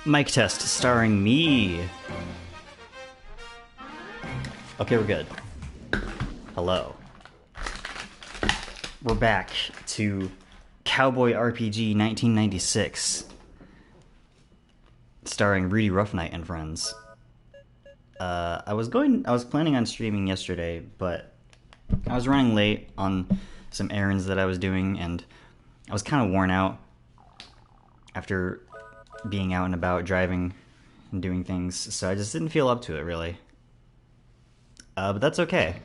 Mic test starring me. Okay, we're good. Hello. We're back to Cowboy RPG 1996. Starring Rudy Roughnight and friends. I was planning on streaming yesterday, but I was running late on some errands that I was doing, and I was kind of worn out after being out and about driving and doing things, so I just didn't feel up to it, really. But that's okay.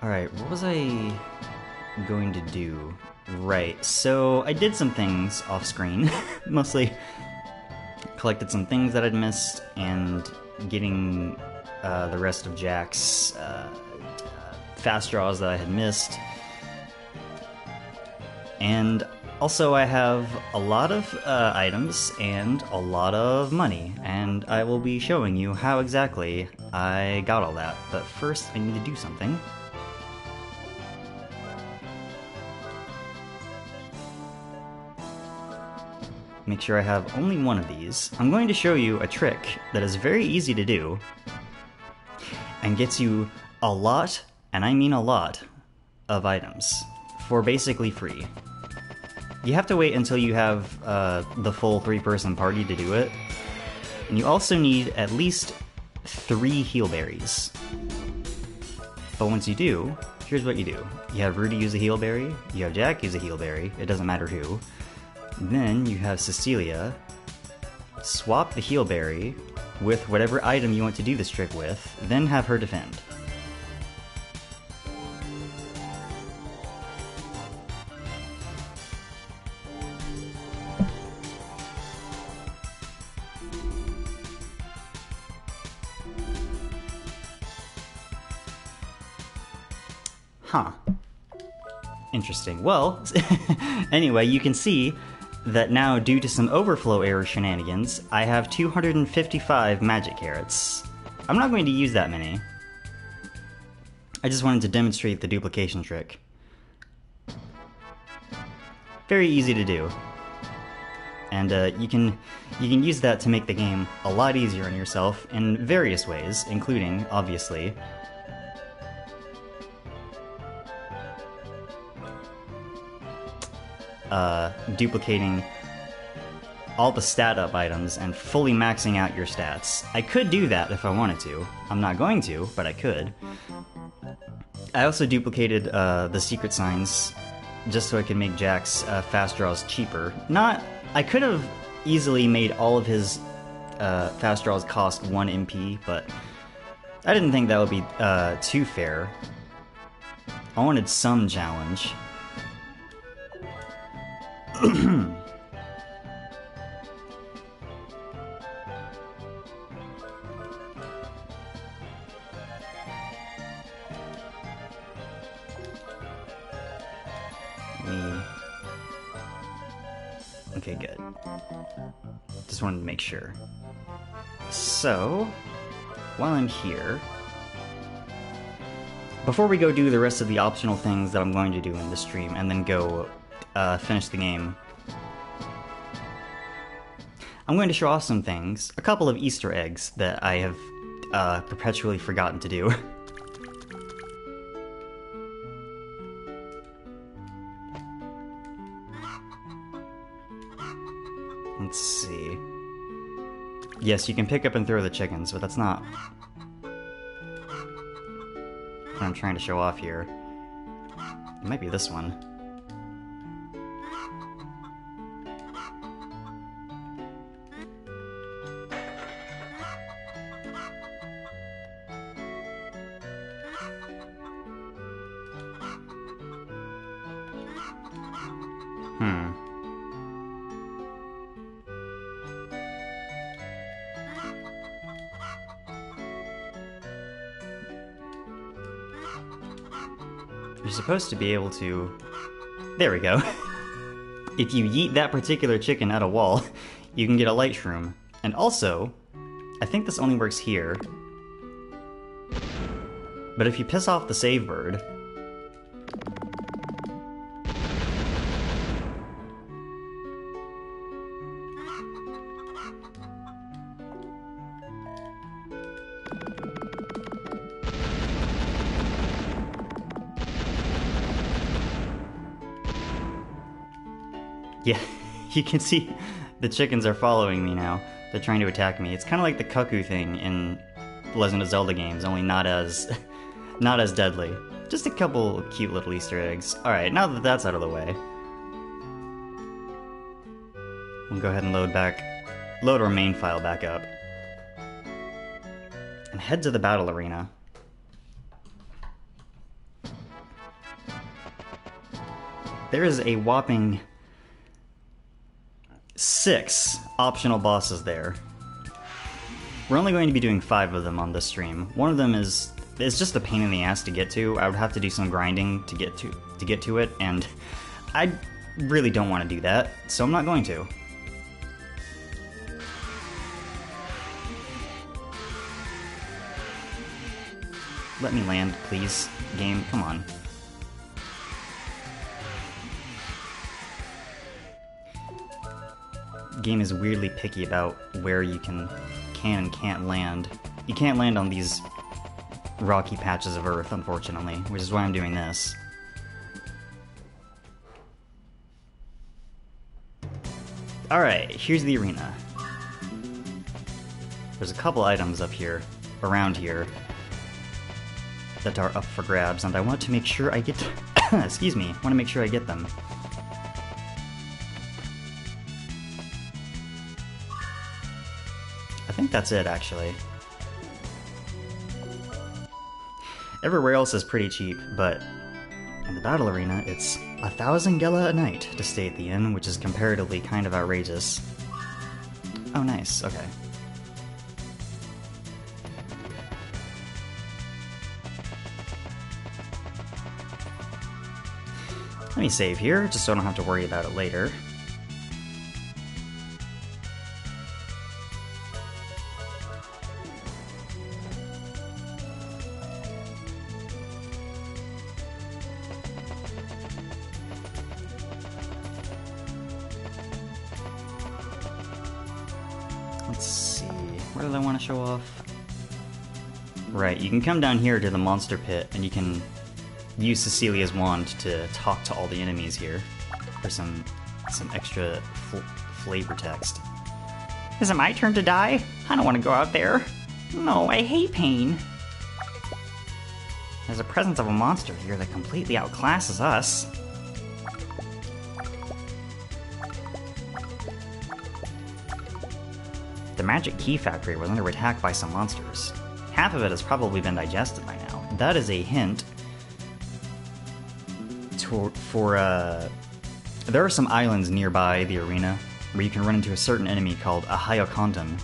Alright, what was I going to do? Right, so I did some things off screen. Mostly collected some things that I'd missed, and getting the rest of Jack's fast draws that I had missed. And also I have a lot of items and a lot of money, and I will be showing you how exactly I got all that. But first I need to do something. Make sure I have only one of these. I'm going to show you a trick that is very easy to do and gets you a lot, and I mean a lot, of items for basically free. You have to wait until you have the full 3-person party to do it. And you also need at least 3 heal berries. But once you do, here's what you do. You have Rudy use a heal berry, you have Jack use a heal berry, it doesn't matter who. Then you have Cecilia swap the heal berry with whatever item you want to do this trick with, then have her defend. Huh. Interesting. Well, anyway, you can see that now, due to some overflow error shenanigans, I have 255 magic carrots. I'm not going to use that many. I just wanted to demonstrate the duplication trick. Very easy to do. And you can use that to make the game a lot easier on yourself in various ways, including, obviously, duplicating all the stat up items and fully maxing out your stats. I could do that if I wanted to. I'm not going to, but I could. I also duplicated the secret signs just so I could make Jack's fast draws cheaper. I could have easily made all of his fast draws cost 1 MP, but I didn't think that would be too fair. I wanted some challenge. Okay, good. Just wanted to make sure. So, while I'm here, before we go do the rest of the optional things that I'm going to do in the stream and then go finish the game, I'm going to show off some things, a couple of Easter eggs that I have perpetually forgotten to do. Let's see. Yes, you can pick up and throw the chickens, but that's not what I'm trying to show off here. It might be this one. You're supposed to be able to... There we go. If you yeet that particular chicken at a wall, you can get a light shroom. And also, I think this only works here, but if you piss off the save bird, Yeah, you can see the chickens are following me now. They're trying to attack me. It's kind of like the cuckoo thing in Legend of Zelda games, only not as deadly. Just a couple cute little Easter eggs. Alright, now that that's out of the way, we'll go ahead and load our main file back up. And head to the battle arena. There is a whopping 6 optional bosses there. We're only going to be doing 5 of them on this stream. One of them is just a pain in the ass to get to. I would have to do some grinding to get to it, and I really don't want to do that, so I'm not going to. Let me land, please, game. Come on. Game is weirdly picky about where you can and can't land. You can't land on these rocky patches of earth, unfortunately, which is why I'm doing this. Alright, here's the arena. There's a couple items up here, around here, that are up for grabs, and I want to make sure I get excuse me, I want to make sure I get them. I think that's it, actually. Everywhere else is pretty cheap, but in the battle arena, it's 1,000 gela a night to stay at the inn, which is comparatively kind of outrageous. Oh, nice. Okay. Let me save here, just so I don't have to worry about it later. Let's see, where did I want to show off? Right, you can come down here to the monster pit, and you can use Cecilia's wand to talk to all the enemies here for some extra flavor text. Is it my turn to die? I don't want to go out there. No, I hate pain. There's a presence of a monster here that completely outclasses us. The magic key factory was under attack by some monsters. Half of it has probably been digested by now. That is a hint there are some islands nearby the arena where you can run into a certain enemy called a Hyokonton,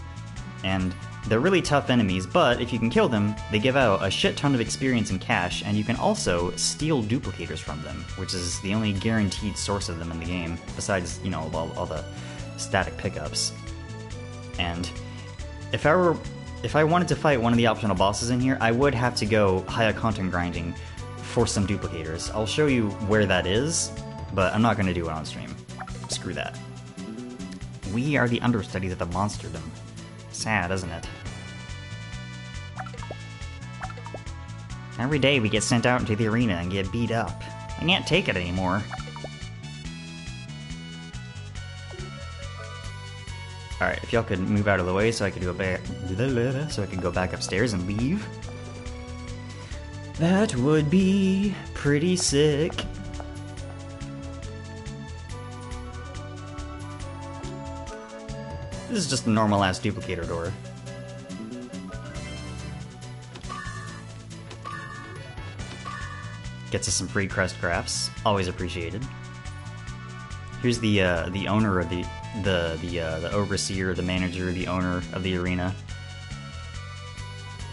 and they're really tough enemies, but if you can kill them, they give out a shit ton of experience and cash, and you can also steal duplicators from them, which is the only guaranteed source of them in the game, besides, you know, all the static pickups. And if I wanted to fight one of the optional bosses in here, I would have to go Hyokonton grinding for some duplicators. I'll show you where that is, but I'm not going to do it on stream. Screw that. We are the understudies of the monsterdom. Sad, isn't it? Every day we get sent out into the arena and get beat up. I can't take it anymore. Alright, if y'all could move out of the way so I could go back upstairs and leave. That would be pretty sick. This is just a normal-ass duplicator door. Gets us some free crest crafts, always appreciated. Here's the owner of the overseer, the manager, the owner of the arena.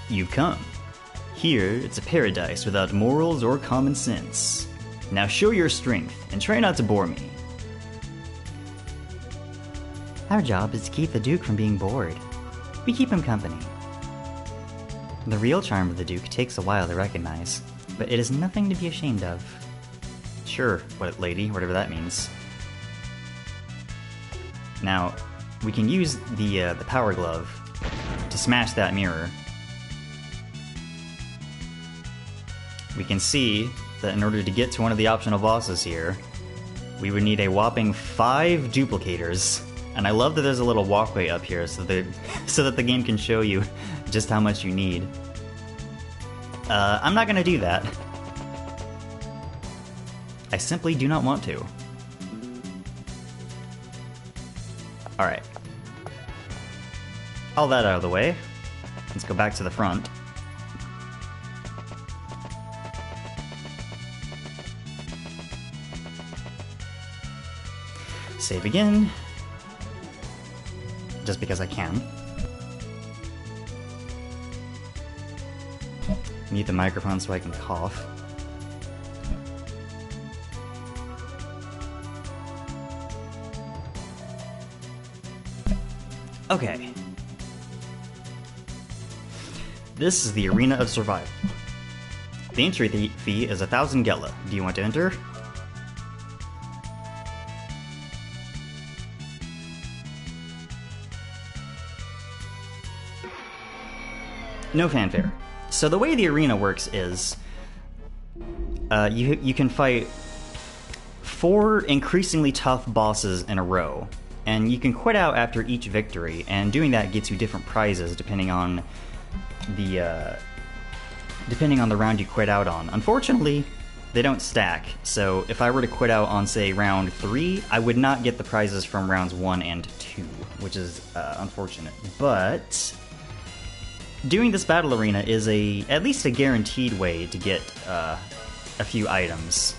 You've come. Here, it's a paradise without morals or common sense. Now show your strength, and try not to bore me. Our job is to keep the Duke from being bored. We keep him company. The real charm of the Duke takes a while to recognize, but it is nothing to be ashamed of. Sure, lady, whatever that means. Now, we can use the power glove to smash that mirror. We can see that in order to get to one of the optional bosses here, we would need a whopping 5 duplicators. And I love that there's a little walkway up here so that the game can show you just how much you need. I'm not gonna do that. I simply do not want to. Alright. All that out of the way. Let's go back to the front. Save again. Just because I can. Mute the microphone so I can cough. Okay. This is the Arena of Survival. The entry fee is 1,000 Gela. Do you want to enter? No fanfare. So the way the arena works is you can fight 4 increasingly tough bosses in a row, and you can quit out after each victory, and doing that gets you different prizes depending on the round you quit out on. Unfortunately, they don't stack, so if I were to quit out on, say, round 3, I would not get the prizes from rounds 1 and 2, which is unfortunate. But doing this battle arena is at least a guaranteed way to get a few items.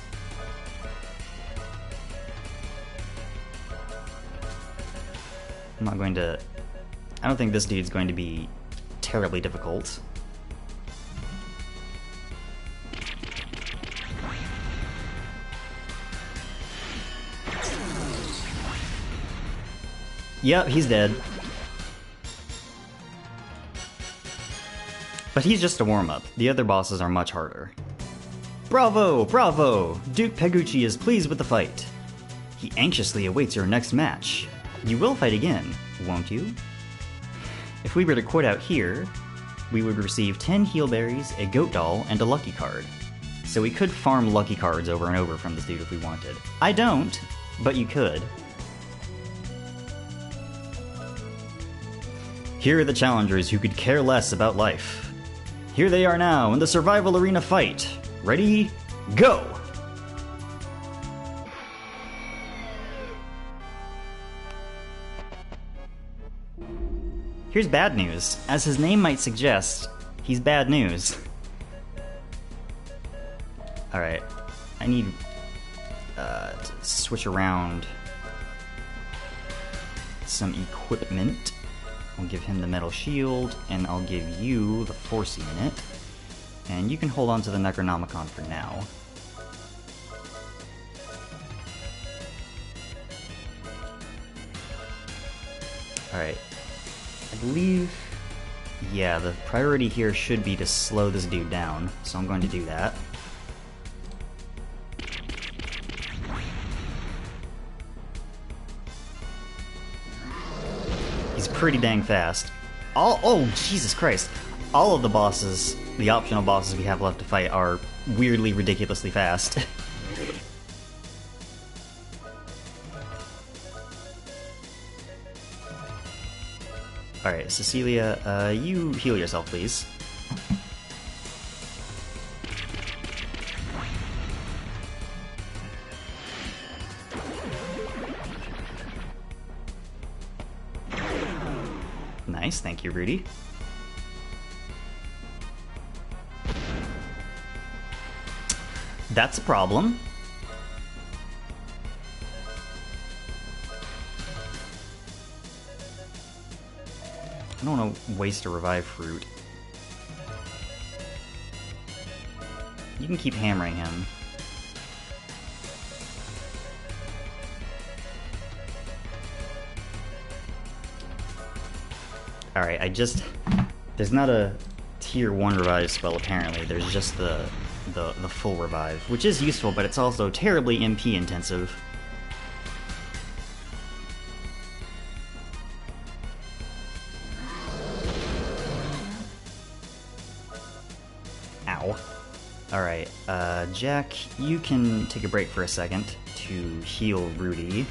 I don't think this dude's going to be terribly difficult. Yep, he's dead. But he's just a warm-up. The other bosses are much harder. Bravo! Bravo! Duke Pegucci is pleased with the fight. He anxiously awaits your next match. You will fight again, won't you? If we were to quit out here, we would receive 10 heal berries, a goat doll, and a lucky card. So we could farm lucky cards over and over from this dude if we wanted. I don't, but you could. Here are the challengers who could care less about life. Here they are now in the survival arena fight. Ready? Go! Here's bad news. As his name might suggest, he's bad news. Alright. I need to switch around some equipment. I'll give him the metal shield, and I'll give you the Force unit. And you can hold on to the Necronomicon for now. Alright. I believe... yeah, the priority here should be to slow this dude down, so I'm going to do that. He's pretty dang fast. Oh, Jesus Christ. All of the bosses, the optional bosses we have left to fight, are weirdly, ridiculously fast. Alright, Cecilia, you heal yourself, please. Nice, thank you, Rudy. That's a problem. I don't want to waste a revive fruit. You can keep hammering him. Alright, there's not a tier 1 revive spell apparently, there's just the full revive, which is useful, but it's also terribly MP intensive. Ow. Alright, Jack, you can take a break for a second to heal Rudy.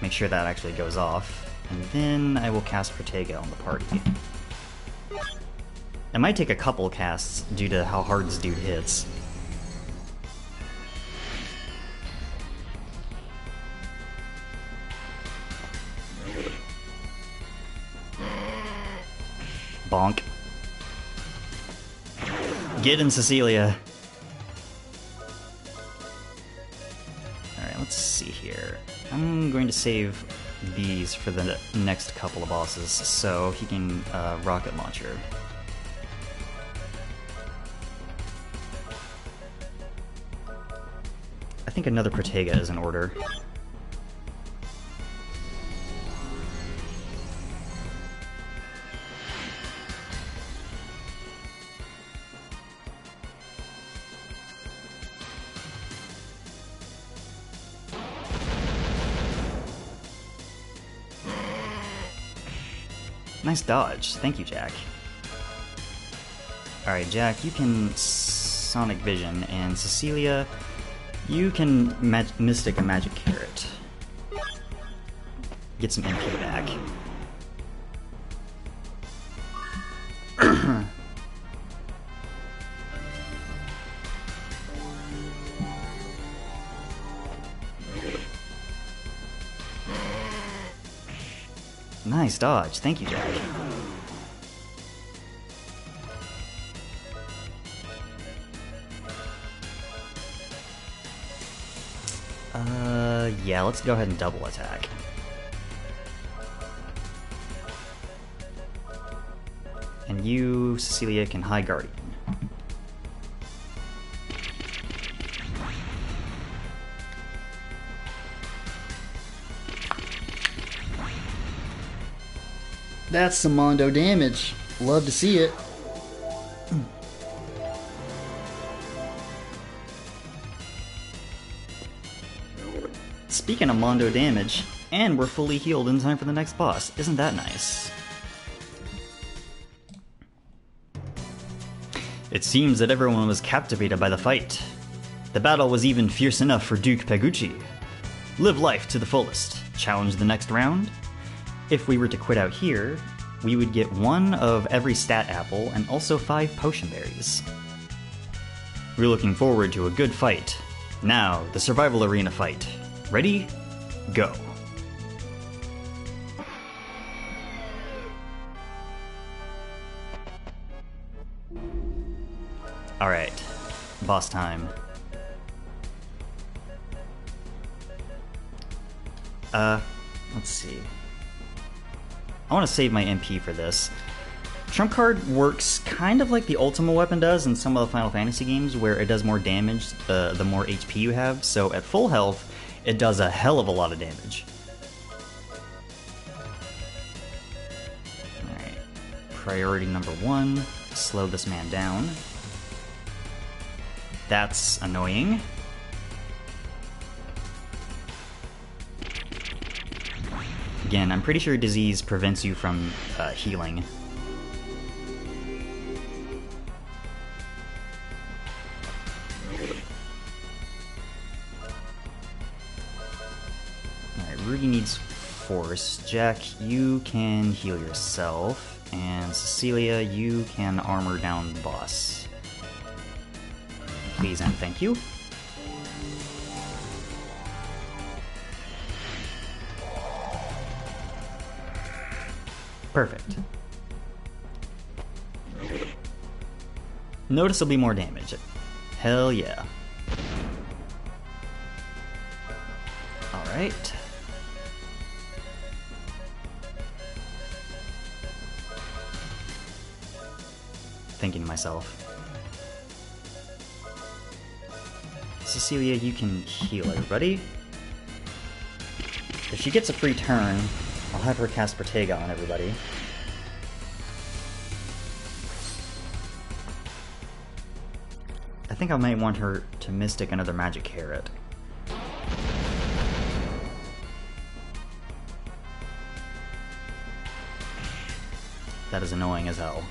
Make sure that actually goes off, and then I will cast Protega on the party. It might take a couple casts due to how hard this dude hits. Bonk. Get him, Cecilia. Alright, let's see here. I'm going to save these for the next couple of bosses, so he can rocket launcher. I think another Protega is in order. Nice dodge. Thank you, Jack. Alright, Jack, you can Sonic Vision, and Cecilia, you can Mystic a Magic Carrot. Get some MP back. Nice dodge. Thank you, Jack. Yeah, let's go ahead and double attack. And you, Cecilia, can High Guardian. That's some Mondo damage. Love to see it. Speaking of Mondo damage, and we're fully healed in time for the next boss. Isn't that nice? It seems that everyone was captivated by the fight. The battle was even fierce enough for Duke Pegucci. Live life to the fullest. Challenge the next round? If we were to quit out here, we would get 1 of every stat apple and also 5 potion berries. We're looking forward to a good fight. Now, the survival arena fight. Ready? Go. Alright, boss time. Let's see. I want to save my MP for this. Trump card works kind of like the Ultima weapon does in some of the Final Fantasy games, where it does more damage the more HP you have, so at full health, it does a hell of a lot of damage. Alright, priority number 1, slow this man down. That's annoying. Again, I'm pretty sure disease prevents you from healing. Alright, Rudy needs force. Jack, you can heal yourself. And Cecilia, you can armor down the boss. Please and thank you. Perfect. Noticeably more damage. Hell yeah. Alright. Thinking to myself. Cecilia, you can heal everybody. If she gets a free turn, I'll have her cast Protega on everybody. I think I might want her to Mystic another Magic Carrot. That is annoying as hell.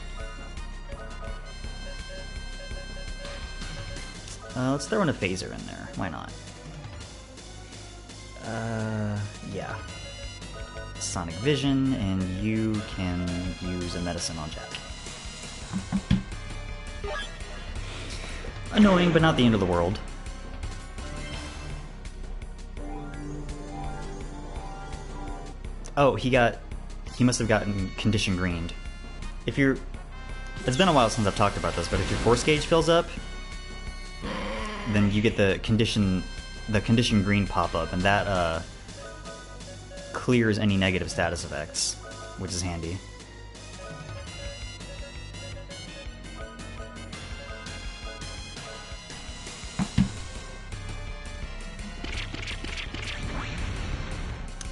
Let's throw in a phaser in there. Why not? Yeah. Sonic Vision, and you can use a medicine on Jack. Annoying, but not the end of the world. Oh, he must have gotten condition greened. If you're... It's been a while since I've talked about this, but if your force gauge fills up, then you get the condition green pop-up, and that, clears any negative status effects, which is handy.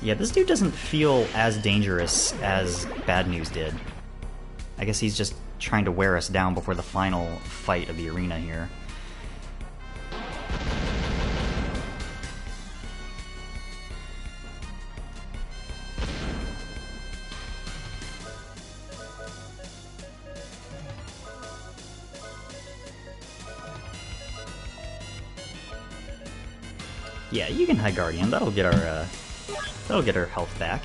Yeah, this dude doesn't feel as dangerous as Badnews did. I guess he's just trying to wear us down before the final fight of the arena here. Yeah, you can High Guardian. That'll get our health back.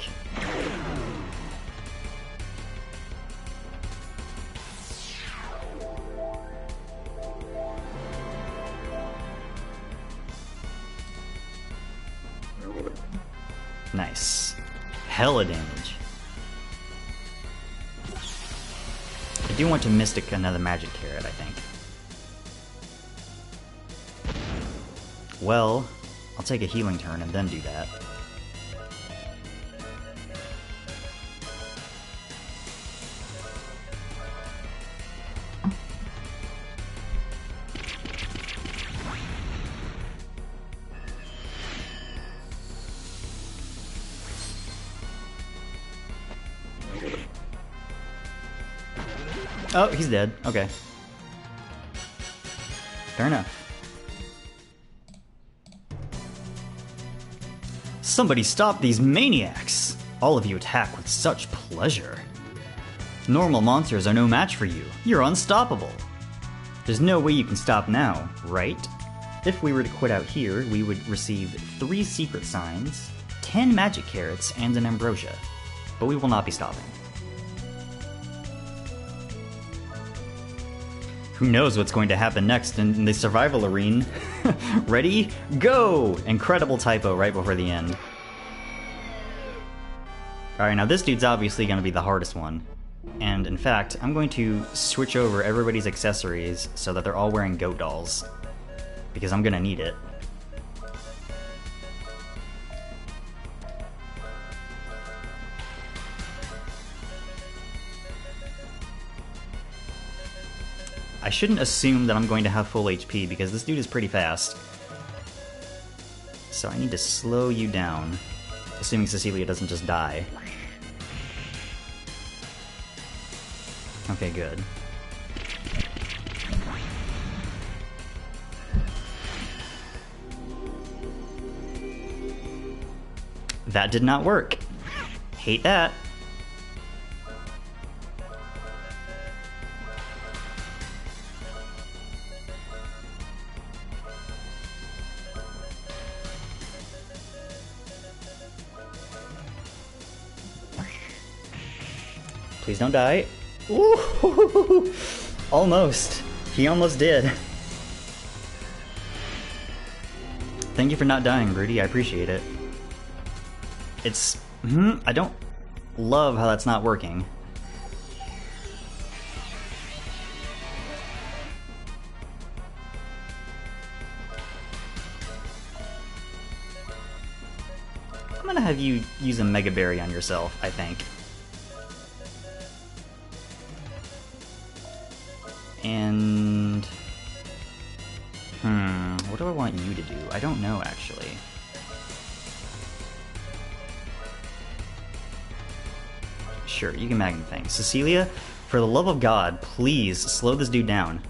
Nice. Hella damage. I do want to Mystic another Magic Carrot, I think. Well, I'll take a healing turn and then do that. Oh, he's dead. Okay. Fair enough. Somebody stop these maniacs! All of you attack with such pleasure. Normal monsters are no match for you. You're unstoppable. There's no way you can stop now, right? If we were to quit out here, we would receive 3 secret signs, 10 magic carrots, and an ambrosia. But we will not be stopping. Who knows what's going to happen next in the survival arena? Ready? Go! Incredible typo right before the end. Alright, now this dude's obviously going to be the hardest one. And in fact, I'm going to switch over everybody's accessories so that they're all wearing goat dolls. Because I'm going to need it. I shouldn't assume that I'm going to have full HP because this dude is pretty fast. So I need to slow you down, assuming Cecilia doesn't just die. Okay, good. That did not work. Hate that. Please don't die. Ooh, almost. He almost did. Thank you for not dying, Broody. I appreciate it. It's... I don't love how that's not working. I'm gonna have you use a Mega Berry on yourself, I think. And... what do I want you to do? I don't know, actually. Sure, you can Magnifang. Cecilia, for the love of God, please slow this dude down.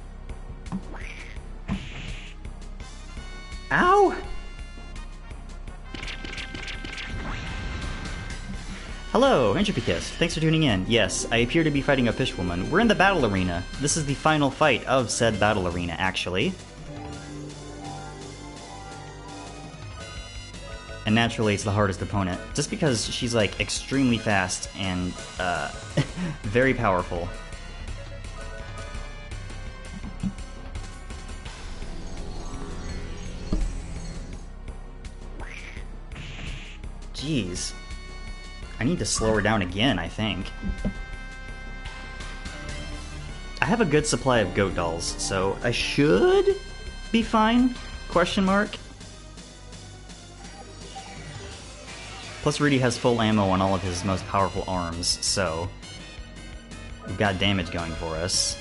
Ow! Hello, Entropy Kiss. Thanks for tuning in. Yes, I appear to be fighting a fishwoman. We're in the battle arena. This is the final fight of said battle arena, actually. And naturally, it's the hardest opponent, just because she's like extremely fast and very powerful. Jeez. I need to slow her down again, I think. I have a good supply of goat dolls, so I should be fine? Question mark? Plus Rudy has full ammo on all of his most powerful arms, so we've got damage going for us.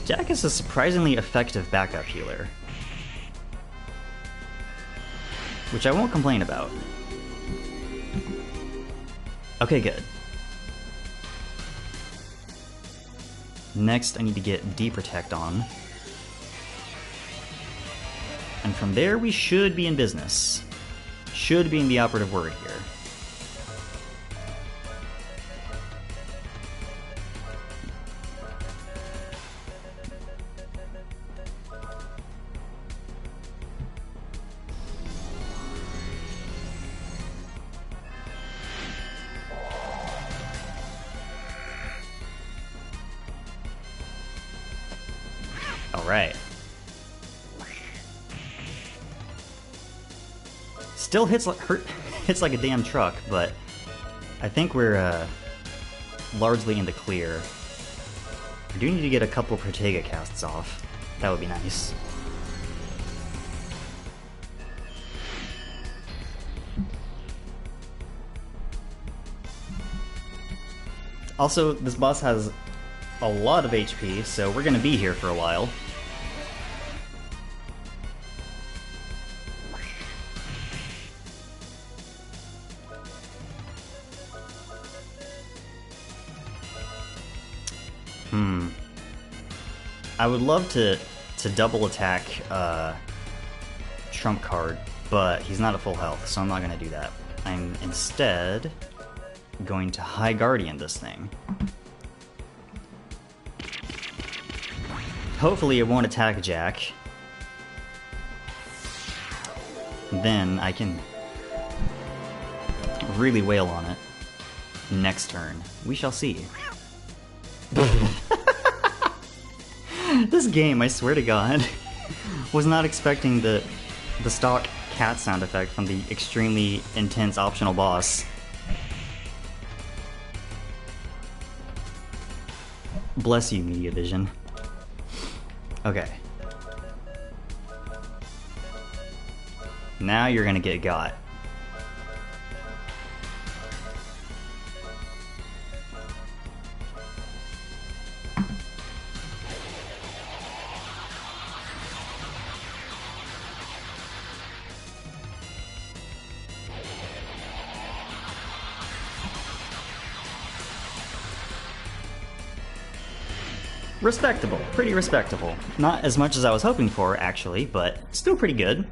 Jack is a surprisingly effective backup healer, which I won't complain about. Okay, good. Next, I need to get D-Protect on. And from there, we should be in business. Should being the operative word here. Alright. Still hits like a damn truck, but I think we're largely in the clear. I do need to get a couple Protega casts off. That would be nice. Also, this boss has a lot of HP, so we're gonna be here for a while. I would love to double attack Trump card, but he's not at full health, so I'm not gonna do that. I'm instead going to High Guardian this thing. Hopefully it won't attack Jack. Then I can really wail on it next turn. We shall see. This game, I swear to God, was not expecting the stock cat sound effect from the extremely intense optional boss. Bless you, media.vision. Okay. Now you're gonna get got. Respectable. Pretty respectable. Not as much as I was hoping for, actually, but still pretty good.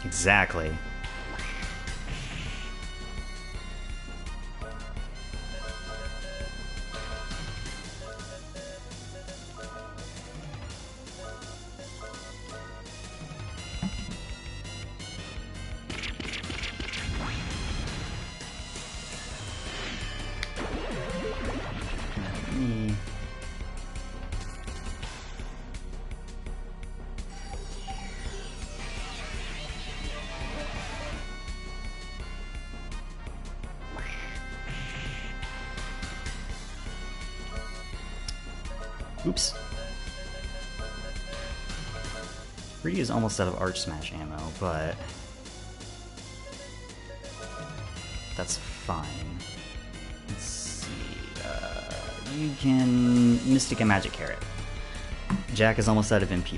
Exactly. Oops. Rudy is almost out of Arch Smash ammo, but that's fine. Let's see. You can Mystic and Magic Carrot. Jack is almost out of MP,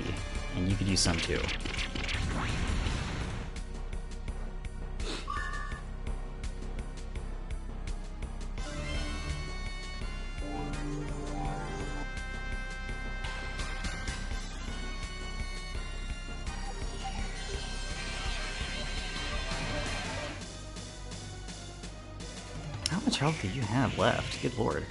and you could use some too. health do you have left? Good lord.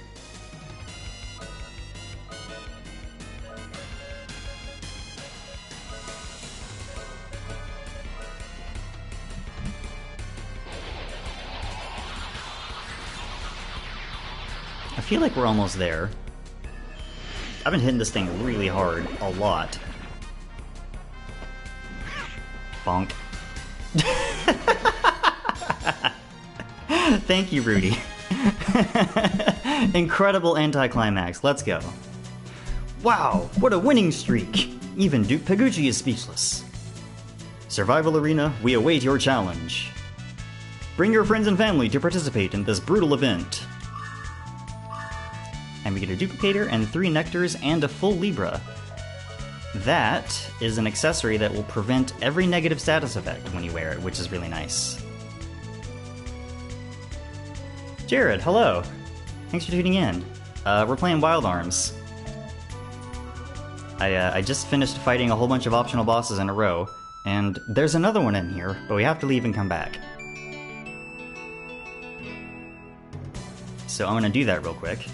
I feel like we're almost there. I've been hitting this thing really hard, a lot. Bonk. Thank you, Rudy. Incredible anticlimax. Let's go. Wow, what a winning streak. Even Duke Pagucci is speechless. Survival Arena, we await your challenge. Bring your friends and family to participate in this brutal event. And we get a duplicator and 3 nectars and a full Libra. That is an accessory that will prevent every negative status effect when you wear it, which is really nice. Jared, hello! Thanks for tuning in. We're playing Wild Arms. I just finished fighting a whole bunch of optional bosses in a row, and there's another one in here, but we have to leave and come back. So I'm gonna do that real quick.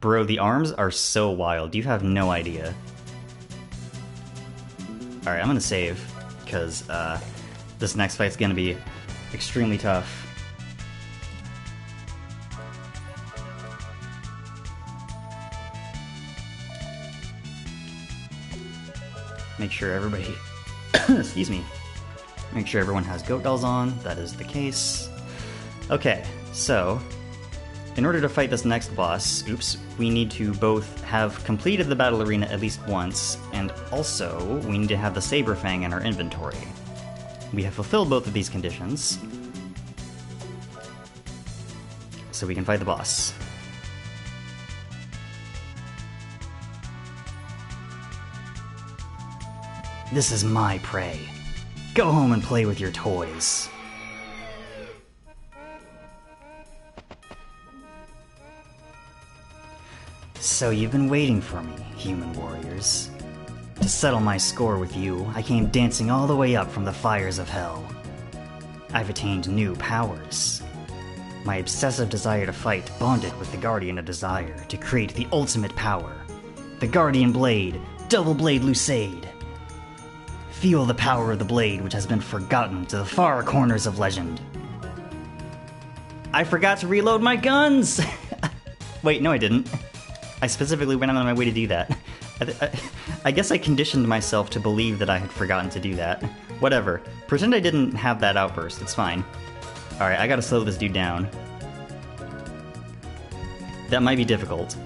Bro, the arms are so wild. You have no idea. Alright, I'm gonna save, because this next fight's gonna be extremely tough. Make sure everybody... excuse me. Make sure everyone has goat dolls on. That is the case. Okay, so... in order to fight this next boss, we need to both have completed the battle arena at least once, and also we need to have the Saber Fang in our inventory. We have fulfilled both of these conditions, so we can fight the boss. This is my prey. Go home and play with your toys. So you've been waiting for me, human warriors. To settle my score with you, I came dancing all the way up from the fires of hell. I've attained new powers. My obsessive desire to fight bonded with the Guardian of Desire to create the ultimate power. The Guardian Blade, Double Blade Lucade. Feel the power of the blade which has been forgotten to the far corners of legend. I forgot to reload my guns! Wait, no I didn't. I specifically went out of my way to do that. I guess I conditioned myself to believe that I had forgotten to do that. Whatever. Pretend I didn't have that outburst, it's fine. Alright, I gotta slow this dude down. That might be difficult.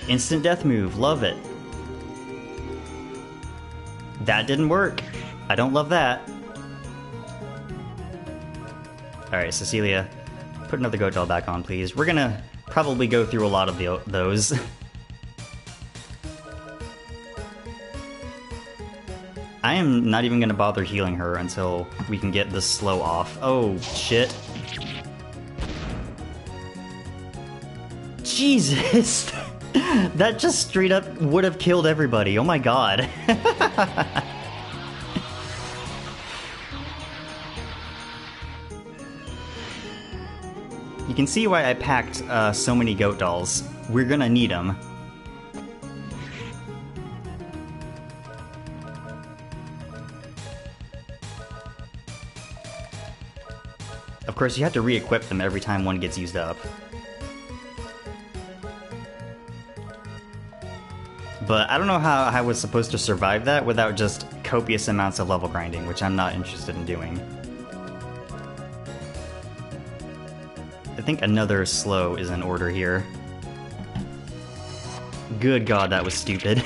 Instant death move, love it. That didn't work. I don't love that. Alright, Cecilia, put another goat doll back on, please. We're gonna probably go through a lot of those. I am not even gonna bother healing her until we can get this slow off. Oh, shit. Jesus! That just straight up would have killed everybody. Oh my god. You can see why I packed so many goat dolls. We're gonna need them. Of course, you have to re-equip them every time one gets used up. But I don't know how I was supposed to survive that without just copious amounts of level grinding, which I'm not interested in doing. I think another slow is in order here. Good god, that was stupid.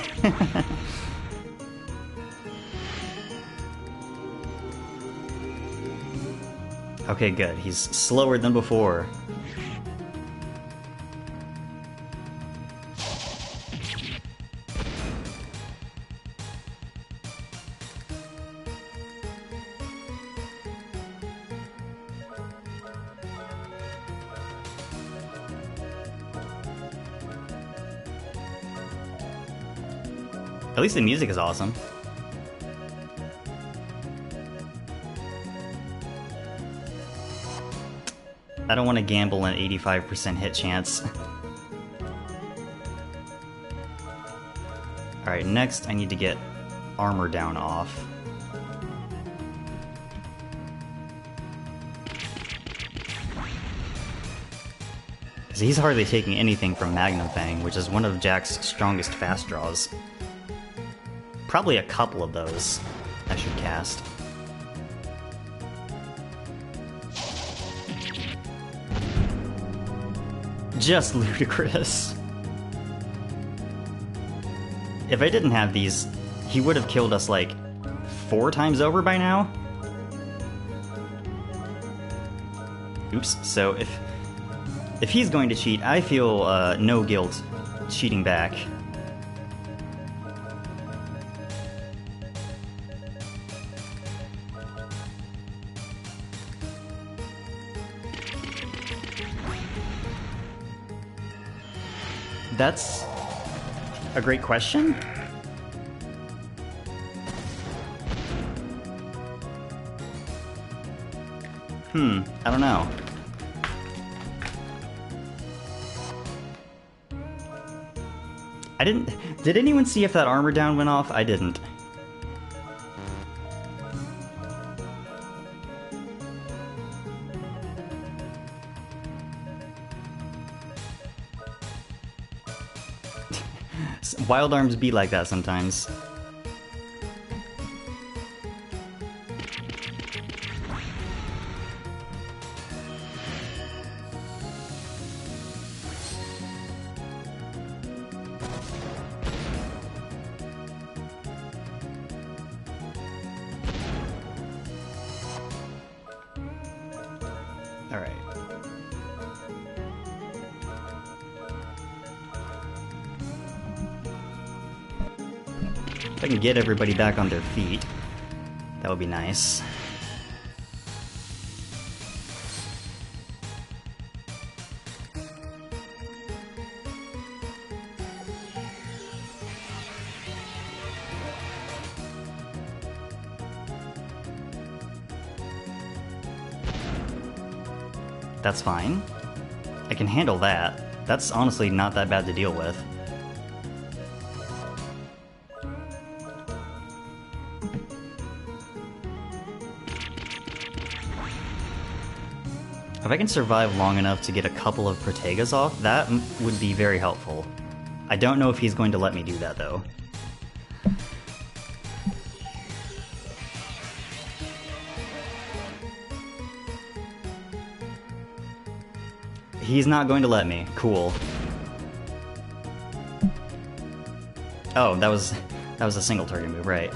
Okay, good. He's slower than before. At least the music is awesome. I don't want to gamble an 85% hit chance. Alright, next I need to get armor down off. Because he's hardly taking anything from Magnum Fang, which is one of Jack's strongest fast draws. Probably a couple of those I should cast. Just ludicrous. If I didn't have these, he would have killed us like 4 times over by now. Oops, so if he's going to cheat, I feel no guilt cheating back. That's a great question. I don't know. I didn't... Did anyone see if that armor down went off? I didn't. Wild arms be like that sometimes. All right. If I can get everybody back on their feet, that would be nice. That's fine. I can handle that. That's honestly not that bad to deal with. If I can survive long enough to get a couple of Protegas off, that would be very helpful. I don't know if he's going to let me do that, though. He's not going to let me. Cool. Oh, that was a single target move, right?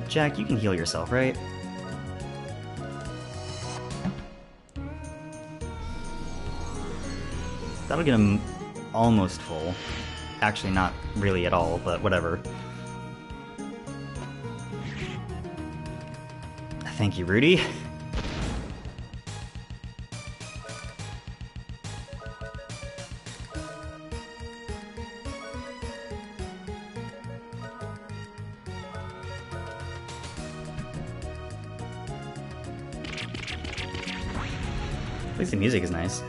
Jack, you can heal yourself, right? That'll get him almost full. Actually, not really at all, but whatever. Thank you, Rudy. At least the music is nice.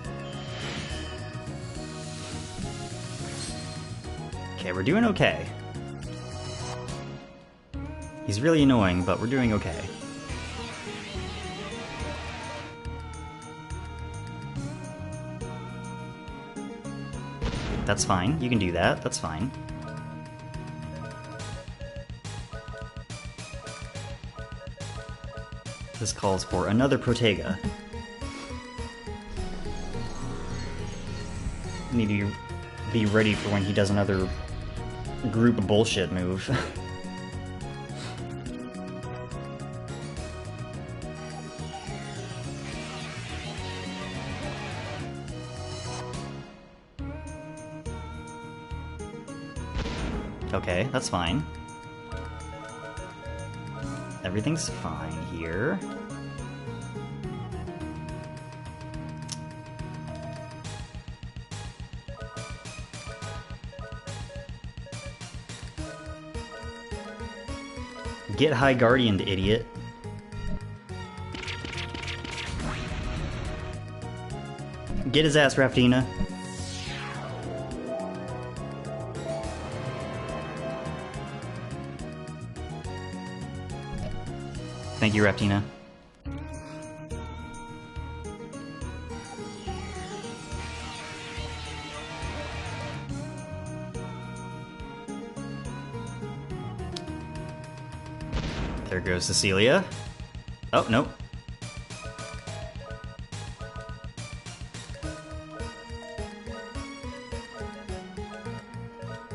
Okay, we're doing okay. He's really annoying, but we're doing okay. That's fine. You can do that. That's fine. This calls for another Protega. Need to be ready for when he does another group bullshit move. Okay, that's fine. Everything's fine here. Get High Guardian, idiot. Get his ass, Raftina. Thank you, Raftina. There goes Cecilia. Oh, nope.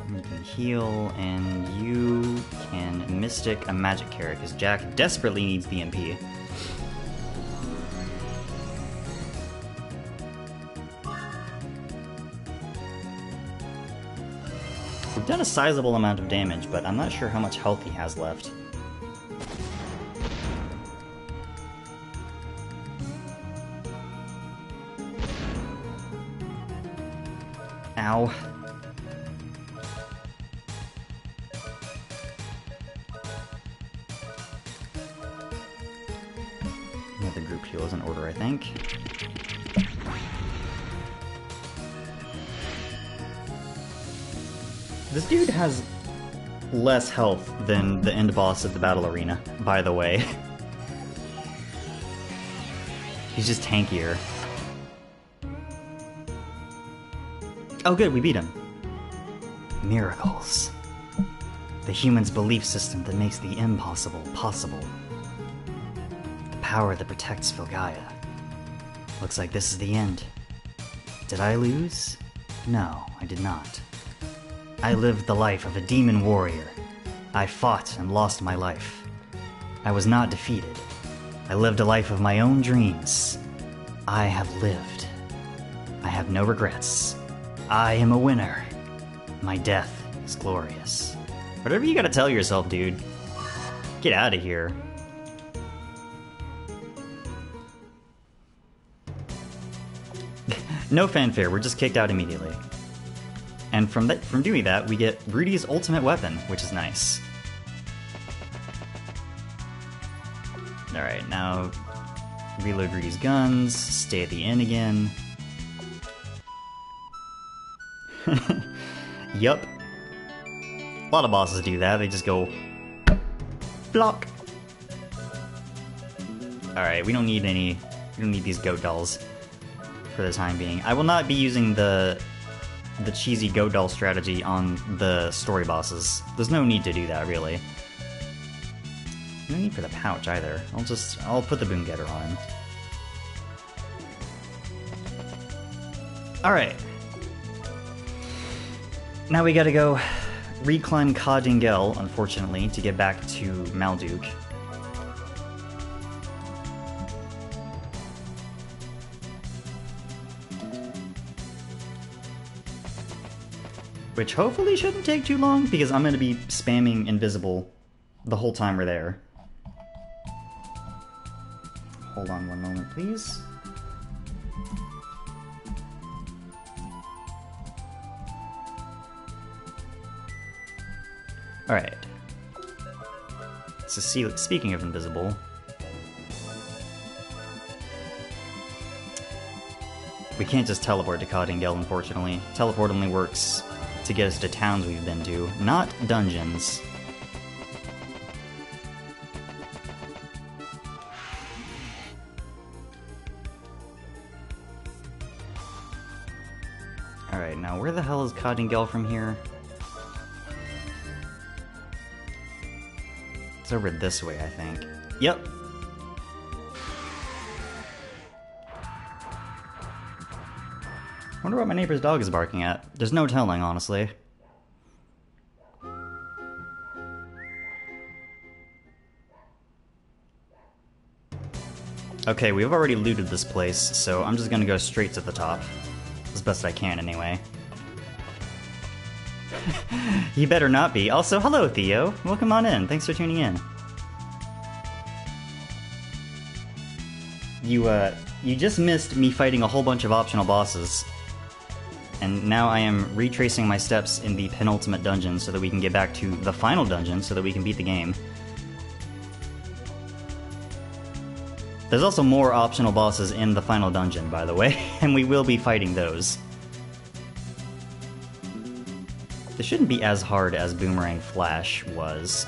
You can heal, and you can Mystic a magic carrot, because Jack desperately needs the MP. We've done a sizable amount of damage, but I'm not sure how much health he has left. Ow. Another group heal is in order, I think. This dude has less health than the end boss of the battle arena, by the way. He's just tankier. Oh good, we beat him. Miracles. The human's belief system that makes the impossible possible. The power that protects Filgaia. Looks like this is the end. Did I lose? No, I did not. I lived the life of a demon warrior. I fought and lost my life. I was not defeated. I lived a life of my own dreams. I have lived. I have no regrets. I am a winner. My death is glorious. Whatever you gotta tell yourself, dude. Get out of here. No fanfare, we're just kicked out immediately. And from doing that, we get Rudy's ultimate weapon, which is nice. Alright, now reload Rudy's guns, stay at the inn again. Yup. A lot of bosses do that, they just go block. Alright, we don't need these goat dolls for the time being. I will not be using the cheesy goat doll strategy on the story bosses. There's no need to do that, really. No need for the pouch either. I'll put the boom getter on him. Alright. Now we gotta go reclimb Ka Dingel, unfortunately, to get back to Malduke. Which hopefully shouldn't take too long, because I'm gonna be spamming invisible the whole time we're there. Hold on one moment, please. Alright. So speaking of invisible, we can't just teleport to Ka Dingel, unfortunately. Teleport only works to get us to towns we've been to, not dungeons. Alright, now where the hell is Ka Dingel from here? It's over this way, I think. Yep. Wonder what my neighbor's dog is barking at. There's no telling, honestly. Okay, we've already looted this place, so I'm just gonna go straight to the top. As best I can, anyway. You better not be. Also, hello, Theo. Welcome on in. Thanks for tuning in. You just missed me fighting a whole bunch of optional bosses. And now I am retracing my steps in the penultimate dungeon so that we can get back to the final dungeon so that we can beat the game. There's also more optional bosses in the final dungeon, by the way, and we will be fighting those. This shouldn't be as hard as Boomerang Flash was.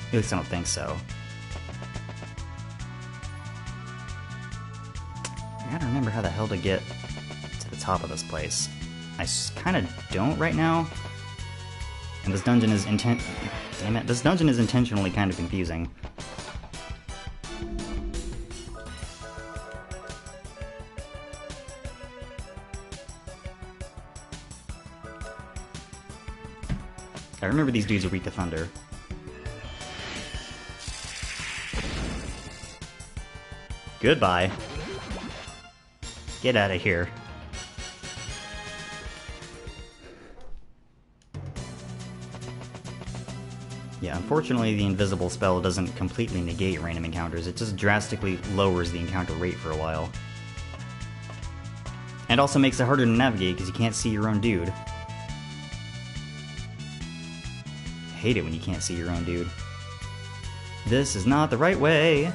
At least I don't think so. I gotta remember how the hell to get to the top of this place. I kind of don't right now. And this dungeon is Damn it, this dungeon is intentionally kind of confusing. I remember these dudes are weak to thunder. Goodbye. Get out of here. Yeah, unfortunately the invisible spell doesn't completely negate random encounters, it just drastically lowers the encounter rate for a while. And also makes it harder to navigate because you can't see your own dude. I hate it when you can't see your own dude. This is not the right way!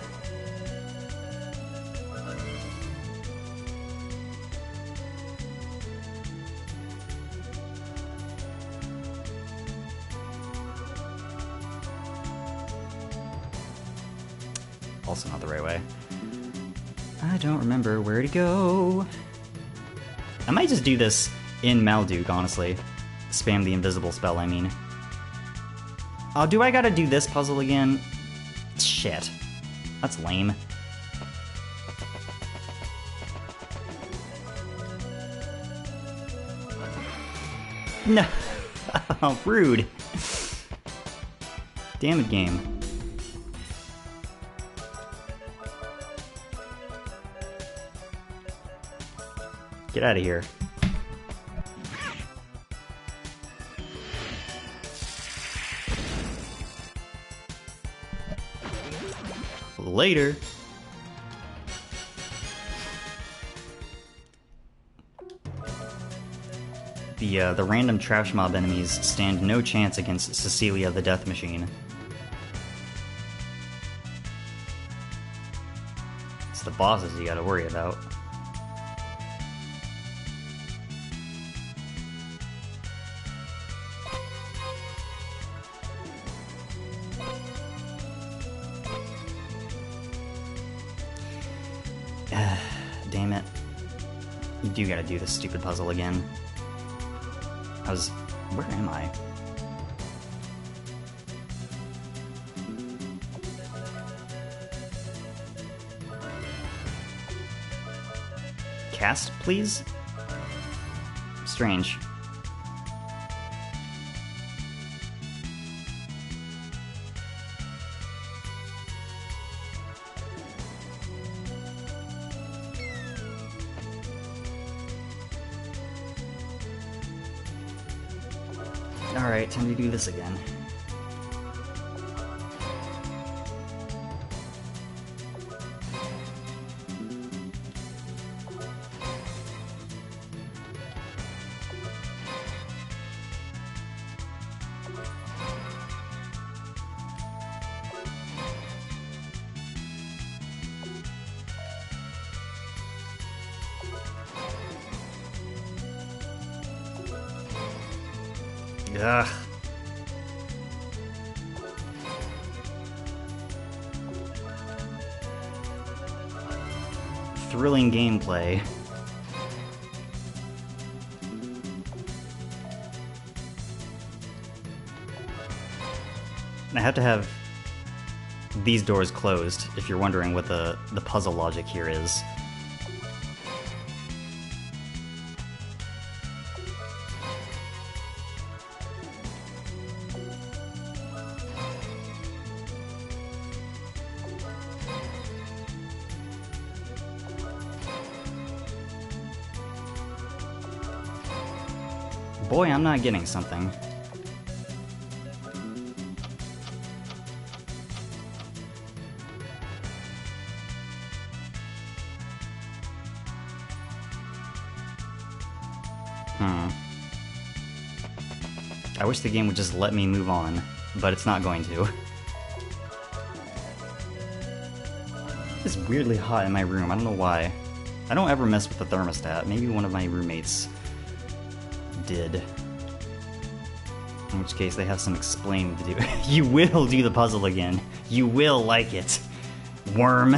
Also not the right way. I don't remember where to go. I might just do this in Malduke, honestly. Spam the invisible spell, I mean. Oh, do I gotta do this puzzle again? Shit. That's lame. No. Oh, rude. Damn it, game. Get out of here. Later. The random trash mob enemies stand no chance against Cecilia the Death Machine. It's the bosses you gotta worry about. Damn it. You do gotta do this stupid puzzle again. Where am I? Cast, please? Strange. Alright, time to do this again. Ugh. Thrilling gameplay. I have to have these doors closed if you're wondering what the puzzle logic here is. Boy, I'm not getting something. I wish the game would just let me move on, but it's not going to. This weirdly hot in my room. I don't know why. I don't ever mess with the thermostat. Maybe one of my roommates did. In which case, they have some explaining to do. You will do the puzzle again. You will like it. Worm.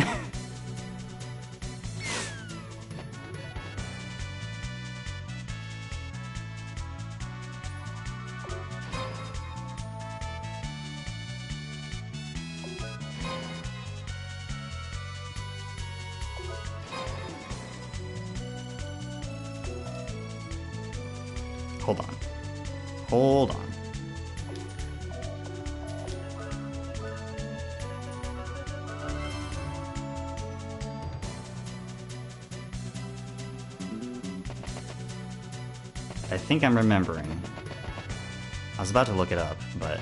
Hold on. Hold on. I think I'm remembering. I was about to look it up, but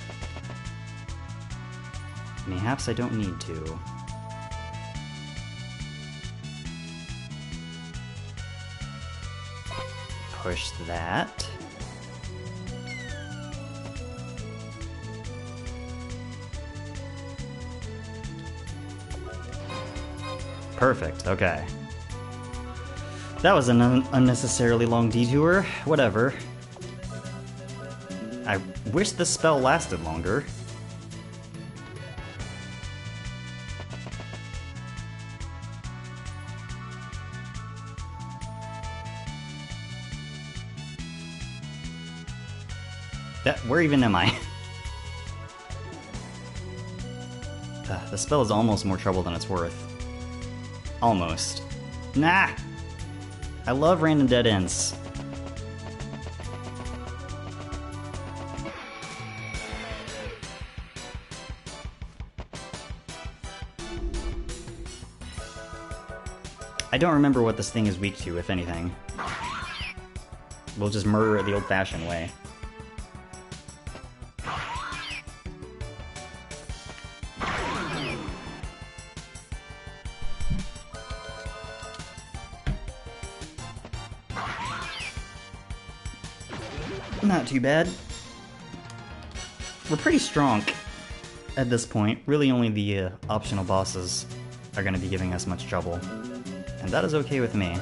perhaps I don't need to. Push that. Perfect, okay. That was an unnecessarily long detour. Whatever. I wish the spell lasted longer. Where even am I? The spell is almost more trouble than it's worth. Almost. Nah! I love random dead ends. I don't remember what this thing is weak to, if anything. We'll just murder it the old-fashioned way. Not too bad. We're pretty strong at this point. Really only the optional bosses are going to be giving us much trouble. And that is okay with me.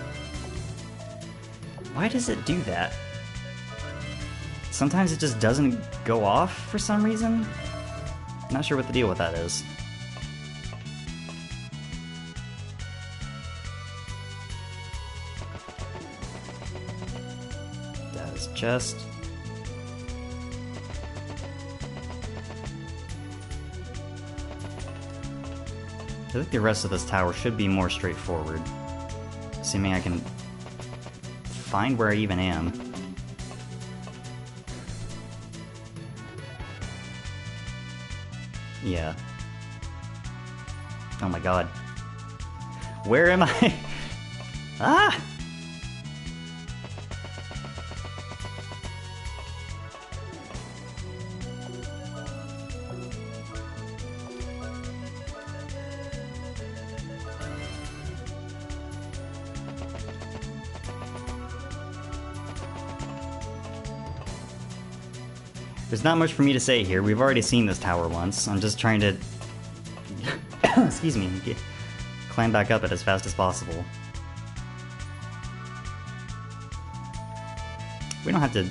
Why does it do that? Sometimes it just doesn't go off for some reason? Not sure what the deal with that is. That is just... I think the rest of this tower should be more straightforward. Assuming I can find where I even am. Yeah. Oh my god. Where am I? Ah! There's not much for me to say here. We've already seen this tower once. I'm just trying to... excuse me. Climb back up it as fast as possible. We don't have to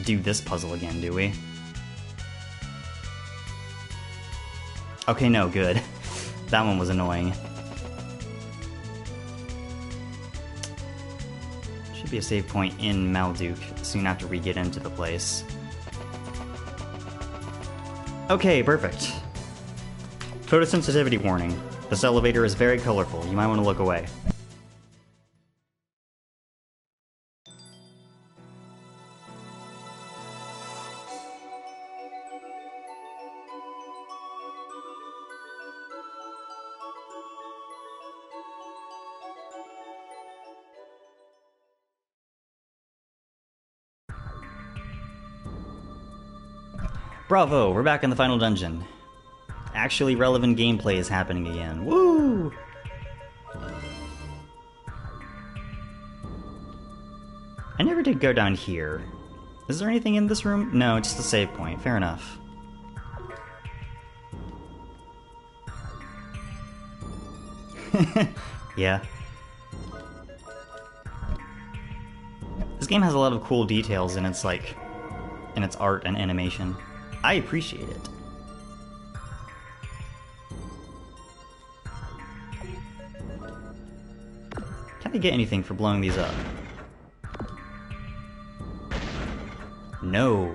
do this puzzle again, do we? Okay, no, good. That one was annoying. Should be a save point in Malduke soon after we get into the place. Okay, perfect. Photosensitivity warning. This elevator is very colorful. You might want to look away. Bravo, we're back in the final dungeon. Actually relevant gameplay is happening again. Woo! I never did go down here. Is there anything in this room? No, just a save point. Fair enough. Yeah. This game has a lot of cool details in its art and animation. I appreciate it. Can't I get anything for blowing these up? No.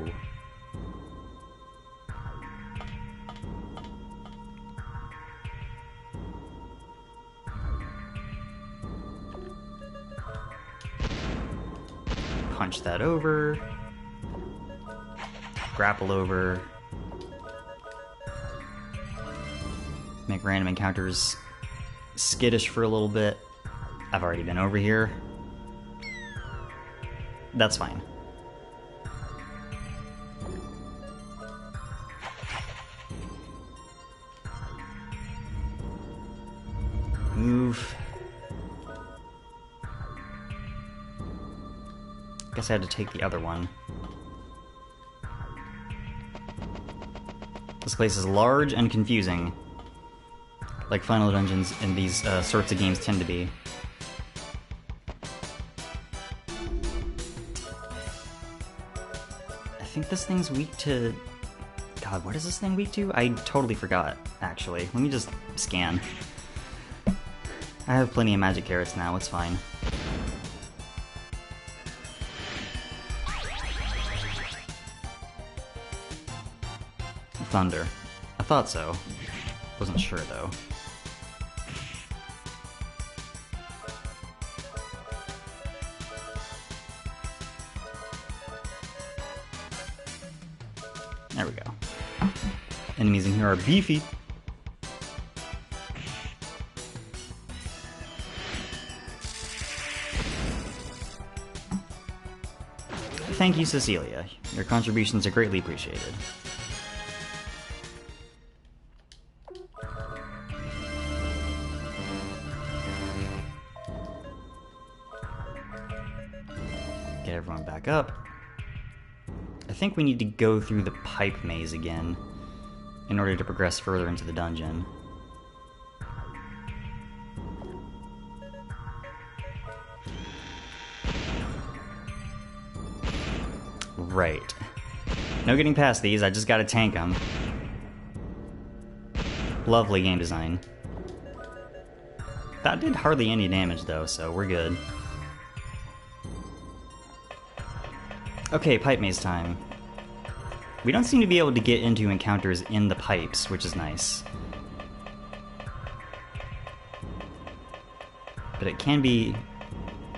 Punch that over. Grapple over. Make random encounters skittish for a little bit. I've already been over here. That's fine. Move. Guess I had to take the other one. This place is large and confusing, like final dungeons in these sorts of games tend to be. I think this thing's weak to... God, what is this thing weak to? I totally forgot, actually. Let me just scan. I have plenty of magic carrots now, it's fine. Thunder. I thought so. Wasn't sure, though. There we go. Enemies in here are beefy. Thank you, Cecilia. Your contributions are greatly appreciated. Get everyone back up. I think we need to go through the pipe maze again in order to progress further into the dungeon. Right. No getting past these, I just gotta tank them. Lovely game design. That did hardly any damage though, so we're good. Okay, pipe maze time. We don't seem to be able to get into encounters in the pipes, which is nice. But it can be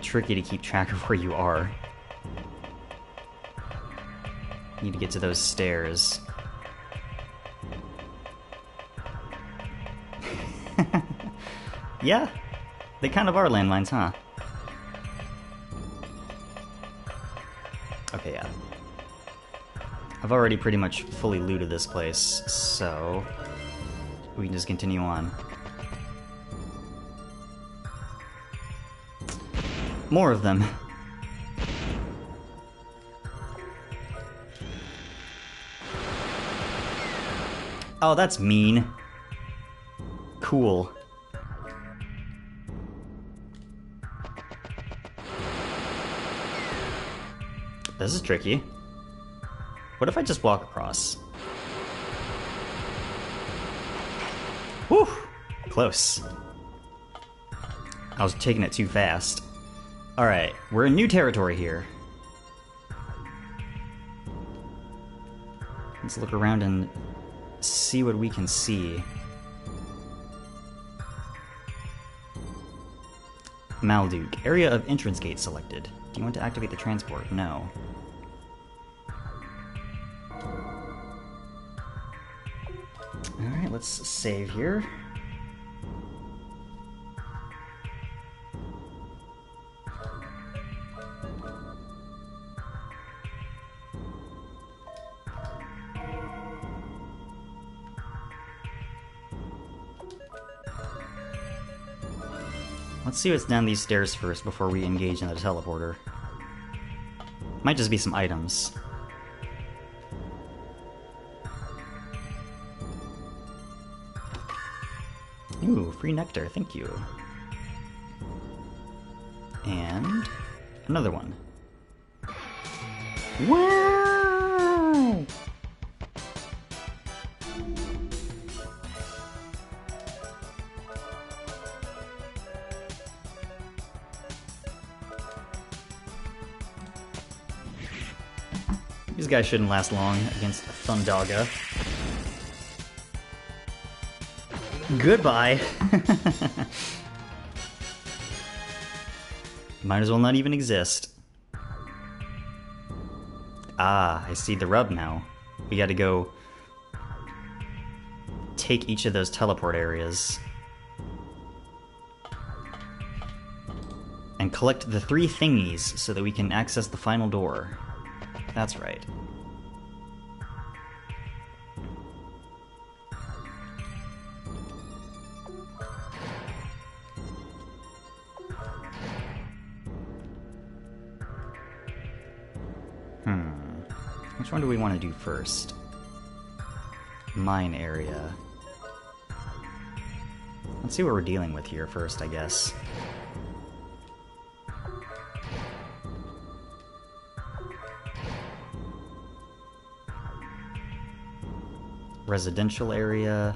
tricky to keep track of where you are. You need to get to those stairs. Yeah, they kind of are landmines, huh? Okay, yeah. I've already pretty much fully looted this place, so we can just continue on. More of them. Oh, that's mean. Cool. This is tricky. What if I just walk across? Whew! Close. I was taking it too fast. Alright, we're in new territory here. Let's look around and see what we can see. Malduke. Area of entrance gate selected. Do you want to activate the transport? No. Alright, let's save here. Let's see what's down these stairs first before we engage in the teleporter. Might just be some items. Ooh, free nectar, thank you. And another one. Wow! These guys shouldn't last long against Thundaga. Goodbye! Might as well not even exist. Ah, I see the rub now. We gotta go take each of those teleport areas and collect the 3 thingies so that we can access the final door. That's right. Which one do we want to do first? Mine area. Let's see what we're dealing with here first, I guess. Residential area.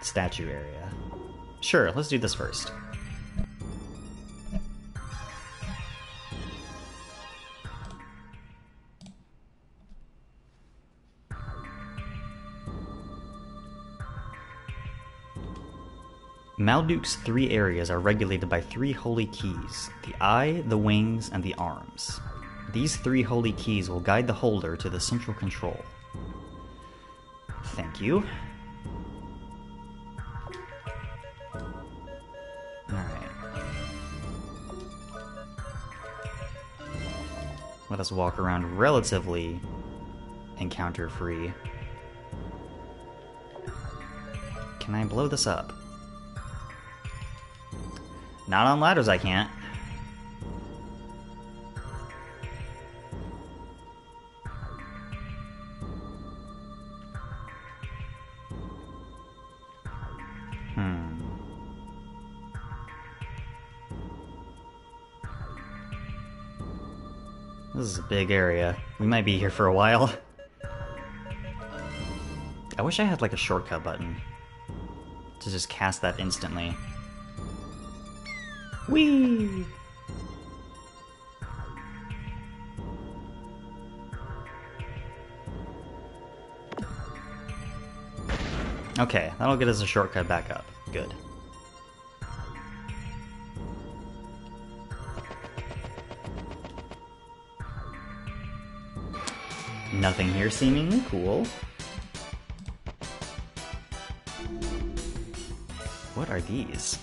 Statue area. Sure, let's do this first. Malduke's 3 areas are regulated by 3 holy keys: the eye, the wings, and the arms. These 3 holy keys will guide the holder to the central control. Thank you. Alright. Let us walk around relatively encounter-free. Can I blow this up? Not on ladders, I can't. This is a big area. We might be here for a while. I wish I had like a shortcut button to just cast that instantly. Whee! Okay, that'll get us a shortcut back up. Good. Nothing here seemingly cool. What are these?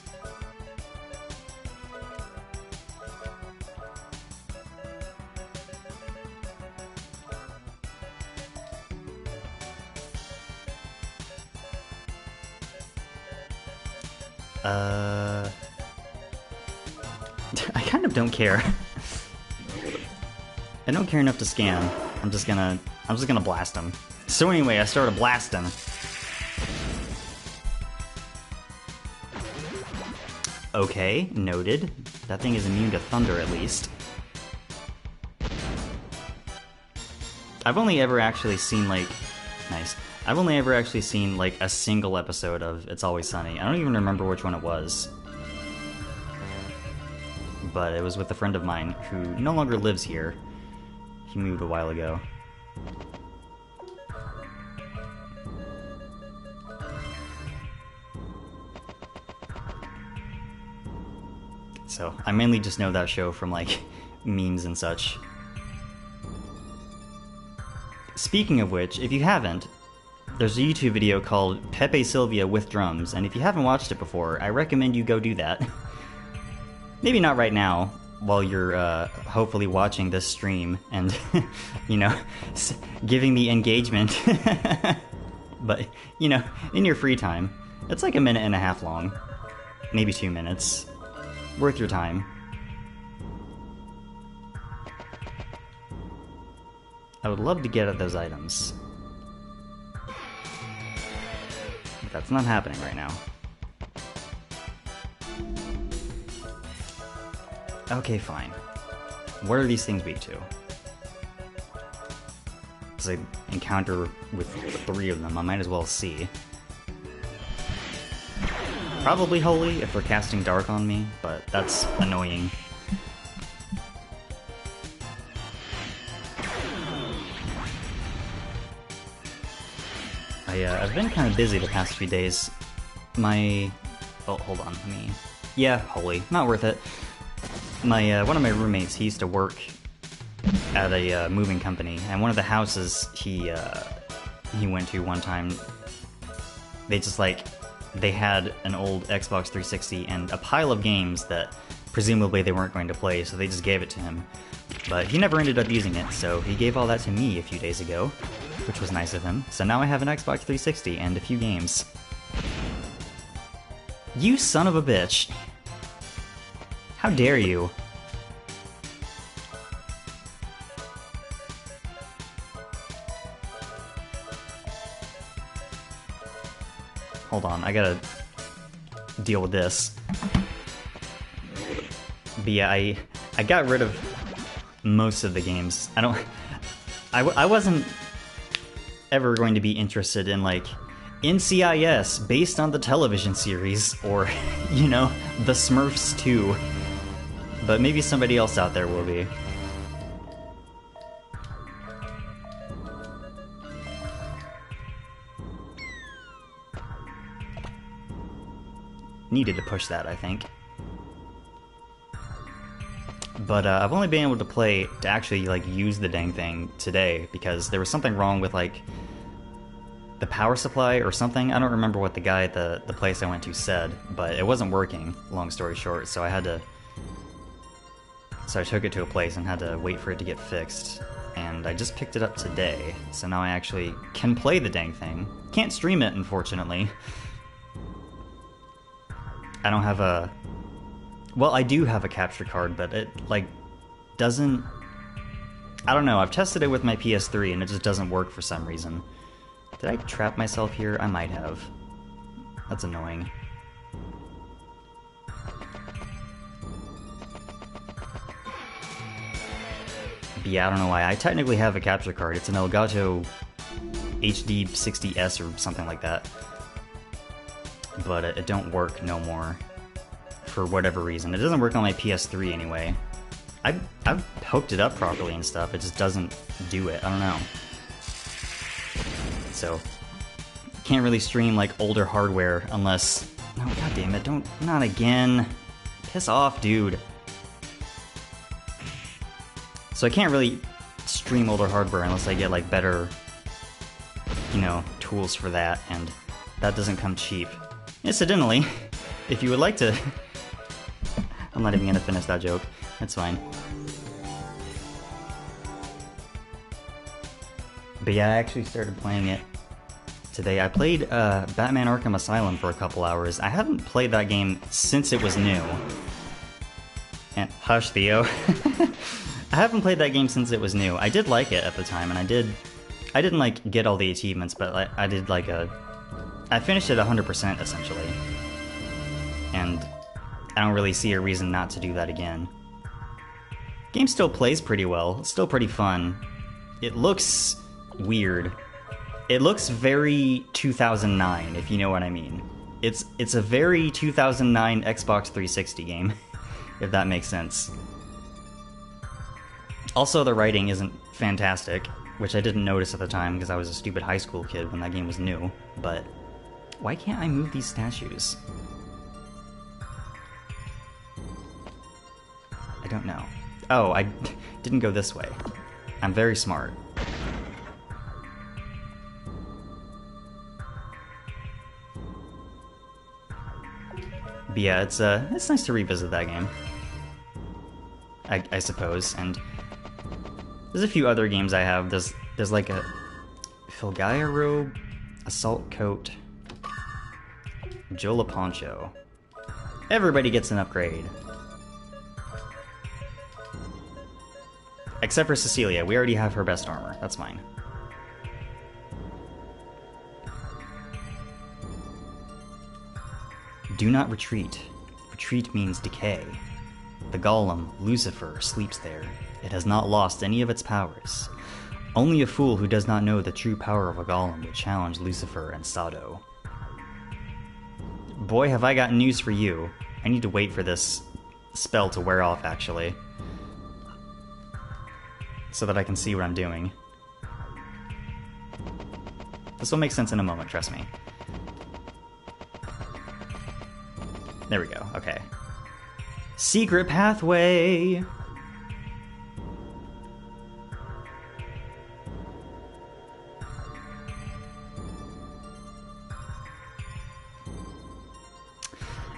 I kind of don't care. I don't care enough to scan. I'm just gonna blast him. So anyway, I started blasting. Okay, noted. That thing is immune to thunder at least. I've only ever actually seen like... Nice. I've only ever actually seen like a single episode of It's Always Sunny. I don't even remember which one it was. But it was with a friend of mine who no longer lives here. He moved a while ago. So, I mainly just know that show from, like, memes and such. Speaking of which, if you haven't, there's a YouTube video called Pepe Sylvia with Drums, and if you haven't watched it before, I recommend you go do that. Maybe not right now, while you're hopefully watching this stream and, you know, giving me engagement. But, you know, in your free time. It's like 1.5 minutes long. Maybe 2 minutes. Worth your time. I would love to get at those items. But that's not happening right now. Okay, fine. What are these things weak to? As I encounter with 3 of them, I might as well see. Probably Holy if they're casting Dark on me, but that's annoying. I've been kind of busy the past few days. Oh, hold on, Yeah, Holy. Not worth it. One of my roommates, he used to work at a moving company, and one of the houses he went to one time, they had an old Xbox 360 and a pile of games that presumably they weren't going to play, so they just gave it to him. But he never ended up using it, so he gave all that to me a few days ago, which was nice of him. So now I have an Xbox 360 and a few games. You son of a bitch! How dare you? Hold on, I gotta deal with this. But yeah, I got rid of most of the games. I wasn't ever going to be interested in, like, NCIS based on the television series, or, you know, The Smurfs 2. But maybe somebody else out there will be. Needed to push that, I think. But I've only been able to actually, like, use the dang thing today, because there was something wrong with, like, the power supply or something. I don't remember what the guy at the place I went to said, but it wasn't working, long story short, so I took it to a place and had to wait for it to get fixed. And I just picked it up today, so now I actually can play the dang thing. Can't stream it, unfortunately. I don't have a... Well, I do have a capture card, but it, like, doesn't... I don't know, I've tested it with my PS3 and it just doesn't work for some reason. Did I trap myself here? I might have. That's annoying. But yeah, I don't know why. I technically have a capture card. It's an Elgato HD 60S or something like that. But it don't work no more. For whatever reason. It doesn't work on my PS3 anyway. I've hooked it up properly and stuff, it just doesn't do it. I don't know. So, can't really stream, like, older hardware unless... No, god damn it, not again. Piss off, dude. So I can't really stream older hardware unless I get, like, better, you know, tools for that, and that doesn't come cheap. Incidentally, if you would like to... I'm not even gonna finish that joke. That's fine. But yeah, I actually started playing it today. I played Batman Arkham Asylum for a couple hours. I haven't played that game since it was new. And hush, Theo. I haven't played that game since it was new. I did like it at the time, and I didn't like get all the achievements, but I did like I finished it 100% essentially. And I don't really see a reason not to do that again. Game still plays pretty well. It's still pretty fun. It looks weird. It looks very 2009, if you know what I mean. It's a very 2009 Xbox 360 game, if that makes sense. Also, the writing isn't fantastic, which I didn't notice at the time because I was a stupid high school kid when that game was new, but why can't I move these statues? I don't know. Oh, I didn't go this way. I'm very smart. But yeah, it's nice to revisit that game. I suppose, and there's a few other games I have. There's like a Filgaia robe, assault coat, Jola poncho. Everybody gets an upgrade. Except for Cecilia, we already have her best armor. That's fine. Do not retreat. Retreat means decay. The golem, Lucifer, sleeps there. It has not lost any of its powers. Only a fool who does not know the true power of a golem would challenge Lucifer and Sado. Boy, have I got news for you. I need to wait for this spell to wear off, actually, so that I can see what I'm doing. This will make sense in a moment, trust me. There we go, okay. Secret pathway!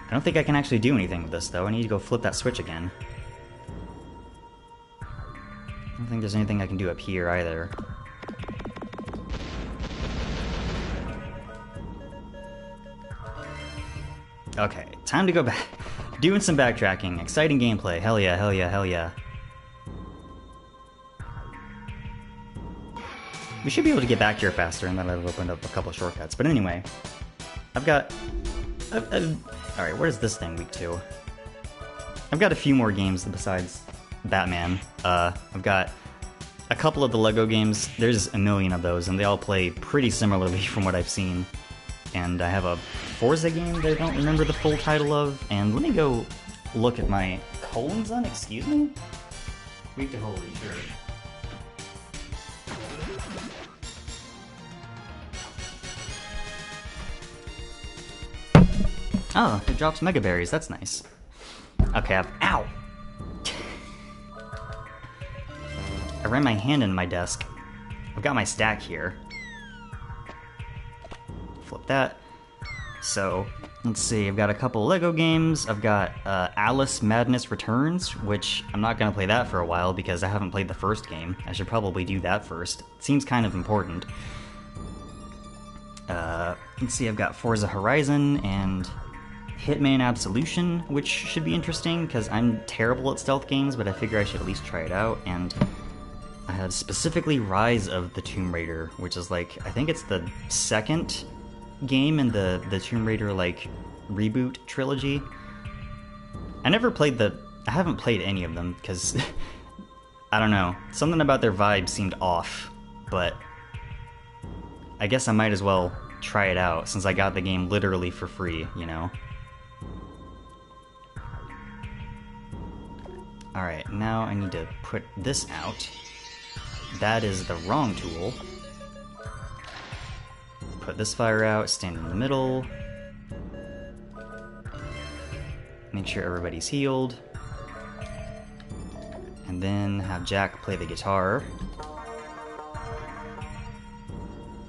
I don't think I can actually do anything with this, though. I need to go flip that switch again. I don't think there's anything I can do up here, either. Okay, time to go back. Doing some backtracking. Exciting gameplay. Hell yeah, hell yeah, hell yeah. We should be able to get back here faster, and then I've opened up a couple of shortcuts. But anyway, I've got... Alright, what is this thing week 2? I've got a few more games besides Batman. I've got a couple of the Lego games. There's a million of those, and they all play pretty similarly from what I've seen. And I have a Forza game that I don't remember the full title of. And let me go look at my colons on, excuse me? Week to holy, sure. Oh, it drops Mega Berries, that's nice. Okay, ow! I ran my hand in my desk. I've got my stack here. Flip that. So, let's see, I've got a couple Lego games. I've got Alice Madness Returns, which I'm not gonna play that for a while because I haven't played the first game. I should probably do that first. It seems kind of important. Let's see, I've got Forza Horizon and Hitman Absolution, which should be interesting because I'm terrible at stealth games, but I figure I should at least try it out. And I have specifically Rise of the Tomb Raider, which is like, I think it's the second game in the Tomb Raider like reboot trilogy. I haven't played any of them because I don't know, something about their vibe seemed off, but I guess I might as well try it out since I got the game literally for free, you know? Alright, now I need to put this out. That is the wrong tool. Put this fire out, stand in the middle. Make sure everybody's healed. And then have Jack play the guitar.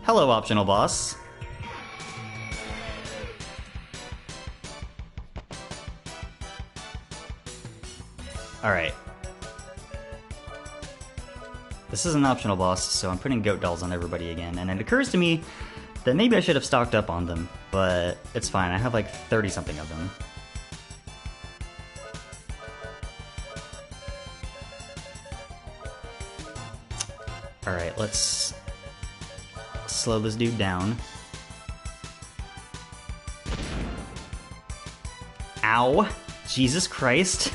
Hello, optional boss. Alright. This is an optional boss, so I'm putting goat dolls on everybody again, and it occurs to me that maybe I should have stocked up on them, but it's fine, I have like 30-something of them. Alright, let's slow this dude down. Ow! Jesus Christ.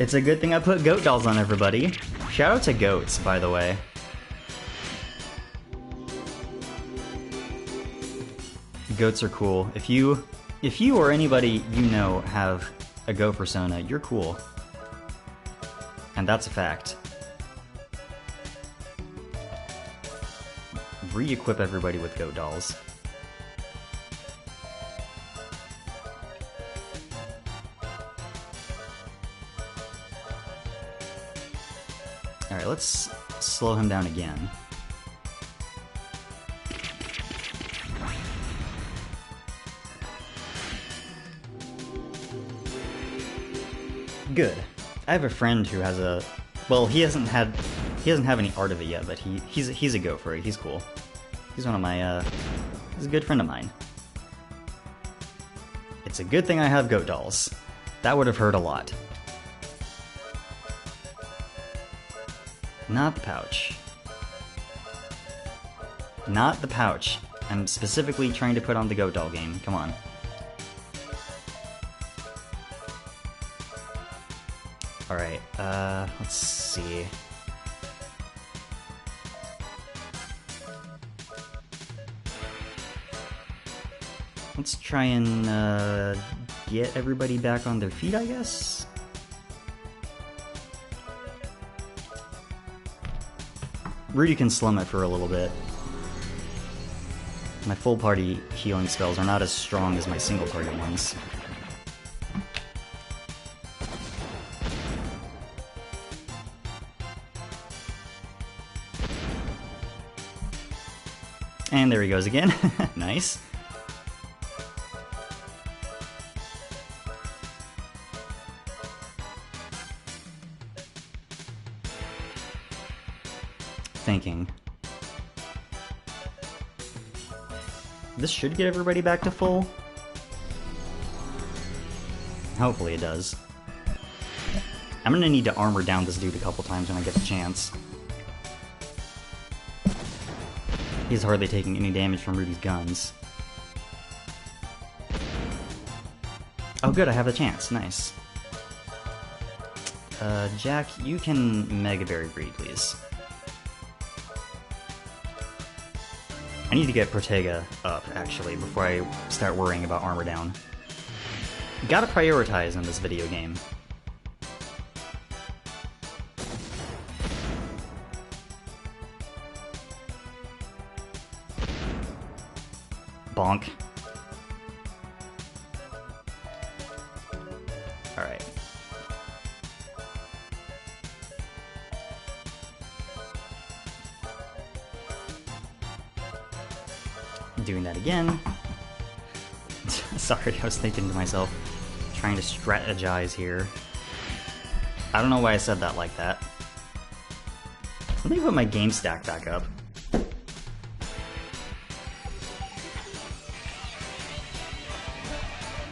It's a good thing I put goat dolls on everybody. Shout out to goats, by the way. Goats are cool. If you or anybody you know have a goat persona, you're cool. And that's a fact. Re-equip everybody with goat dolls. Alright, let's slow him down again. Good. I have a friend who has a... Well, he doesn't have any art of it yet, but he's a goat for it. He's cool. He's one of my, he's a good friend of mine. It's a good thing I have goat dolls. That would have hurt a lot. Not the pouch. Not the pouch. I'm specifically trying to put on the Goat Doll game. Come on. Alright, let's see. Let's try and get everybody back on their feet, I guess? Rudy can slum it for a little bit. My full party healing spells are not as strong as my single party ones. And there he goes again. Nice. Thinking. This should get everybody back to full. Hopefully it does. I'm gonna need to armor down this dude a couple times when I get the chance. He's hardly taking any damage from Rudy's guns. Oh good, I have the chance. Nice. Jack, you can Mega Berry Breed, please. I need to get Protega up, actually, before I start worrying about armor down. Gotta prioritize in this video game. Bonk. Alright. Doing that again. Sorry, I was thinking to myself, trying to strategize here. I don't know why I said that like that. Let me put my game stack back up.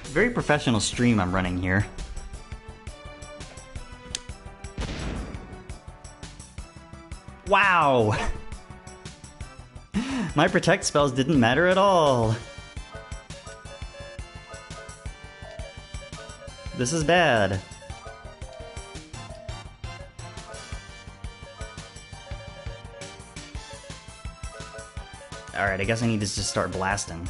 Very professional stream I'm running here. Wow! My protect spells didn't matter at all. This is bad. Alright, I guess I need to just start blasting.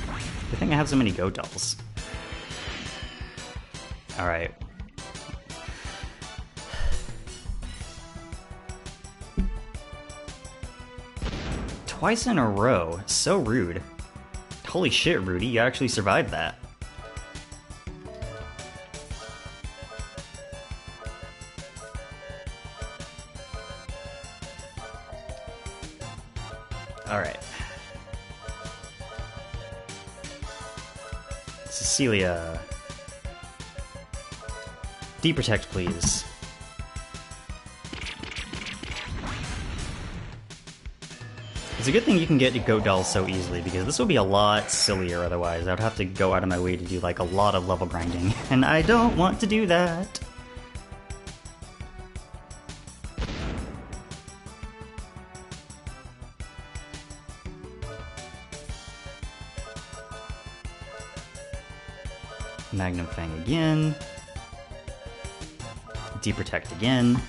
I think I have so many Goat Dolls. Alright. Twice in a row. So rude. Holy shit, Rudy, you actually survived that. Alright. Cecilia. Deprotect, please. It's a good thing you can get Goat Dolls so easily, because this would be a lot sillier otherwise. I would have to go out of my way to do like a lot of level grinding, and I don't want to do that. Magnum Fang again. Deprotect again.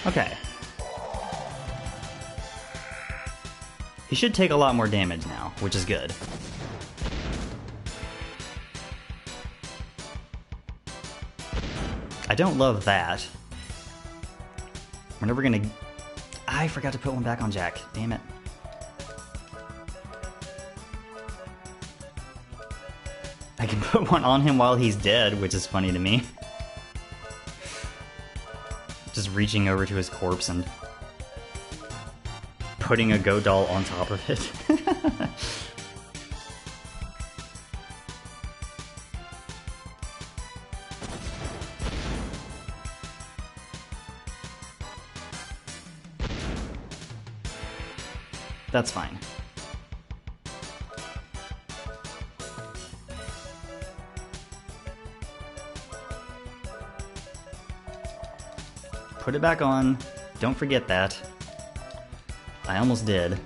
Okay. He should take a lot more damage now, which is good. I don't love that. We're never gonna... I forgot to put one back on Jack. Damn it. I can put one on him while he's dead, which is funny to me. Just reaching over to his corpse and putting a Goat Doll on top of it. That's fine. Put it back on. Don't forget that. I almost did.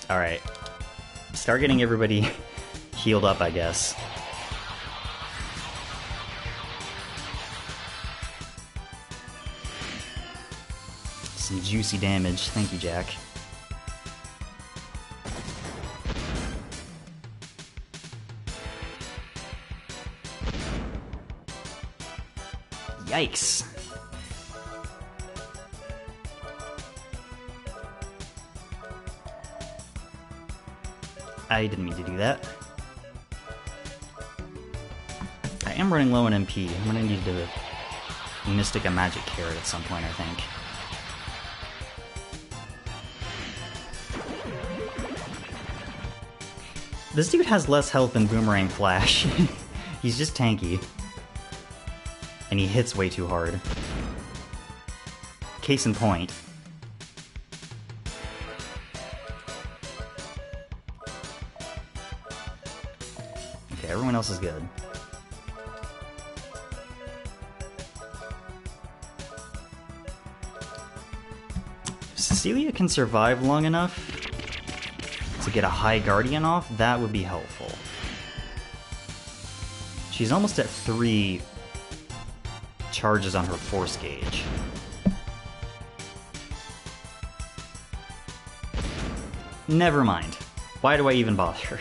Alright. Start getting everybody healed up, I guess. Some juicy damage. Thank you, Jack. Yikes. I didn't mean to do that. I am running low on MP. I'm gonna need to Mystic a Magic Carrot at some point, I think. This dude has less health than Boomerang Flash. He's just tanky. And he hits way too hard. Case in point. Okay, everyone else is good. If Cecilia can survive long enough to get a high Guardian off, that would be helpful. She's almost at 3 charges on her Force Gauge. Never mind. Why do I even bother?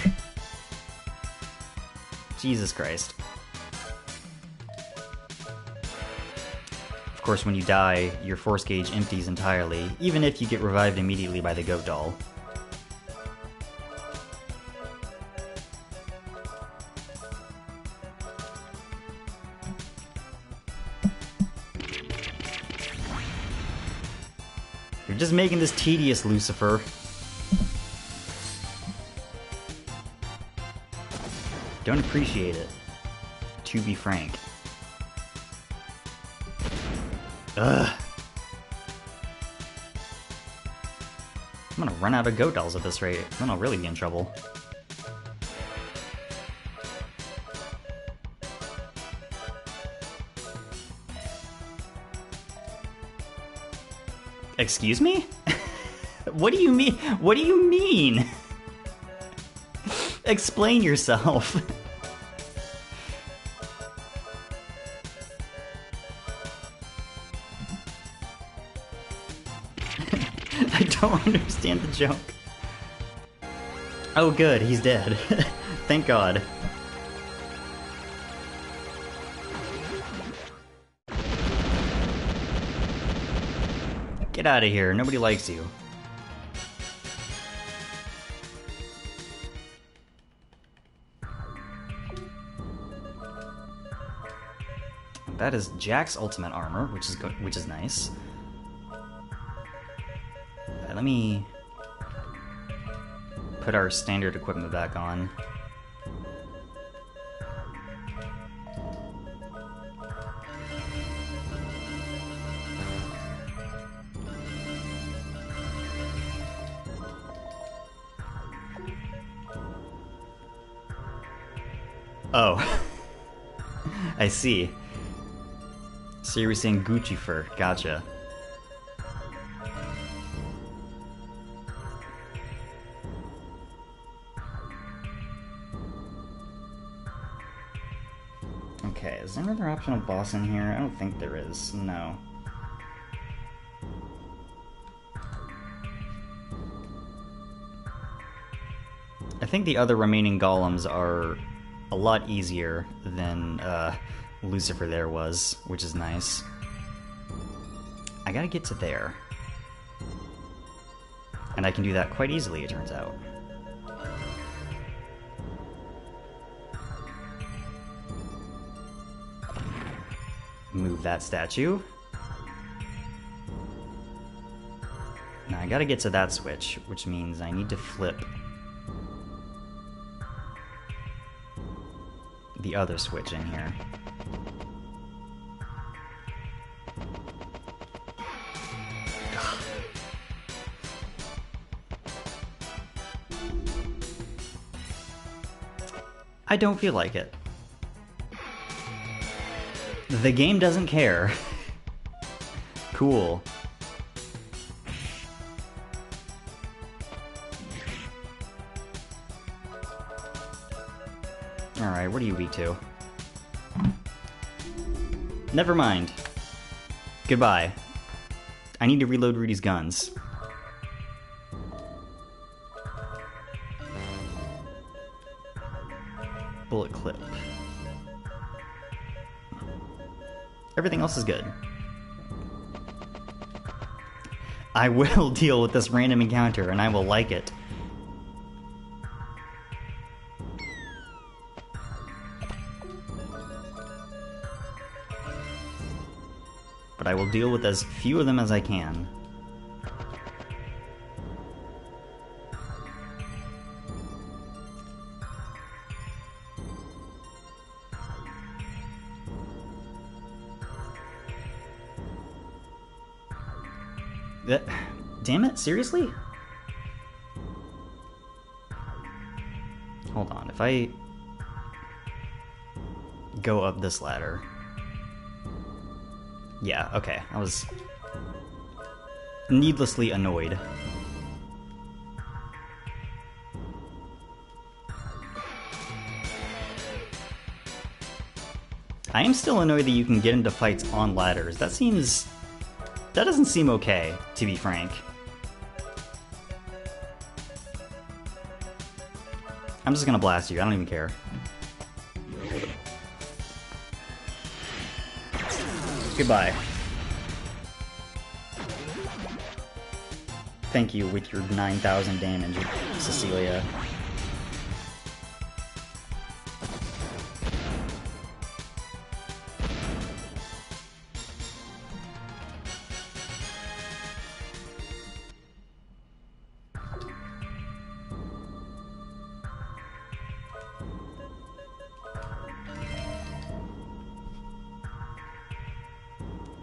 Jesus Christ. Of course, when you die, your Force Gauge empties entirely, even if you get revived immediately by the Goat Doll. You're just making this tedious, Lucifer. Don't appreciate it, to be frank. Ugh. I'm gonna run out of Goat Dolls at this rate, then I'll really be in trouble. Excuse me? What do you mean? What do you mean? Explain yourself. I don't understand the joke. Oh good, he's dead. Thank God. Get out of here, nobody likes you. That is Jack's ultimate armor, which is nice. Let me put our standard equipment back on. Oh. I see. So you were saying Gucci fur. Gotcha. Okay, is there another optional boss in here? I don't think there is. No. I think the other remaining golems are a lot easier than Lucifer there was, which is nice. I gotta get to there. And I can do that quite easily, it turns out. Move that statue. Now I gotta get to that switch, which means I need to flip the other switch in here. I don't feel like it. The game doesn't care. Cool. Alright, what are you weak to? Never mind. Goodbye. I need to reload Rudy's guns. Bullet clip. Everything else is good. I will deal with this random encounter, and I will like it. But I will deal with as few of them as I can. Damn it, seriously? Hold on, if I go up this ladder... Yeah, okay, I was needlessly annoyed. I am still annoyed that you can get into fights on ladders. That doesn't seem okay, to be frank. I'm just gonna blast you, I don't even care. Goodbye. Thank you with your 9,000 damage, Cecilia.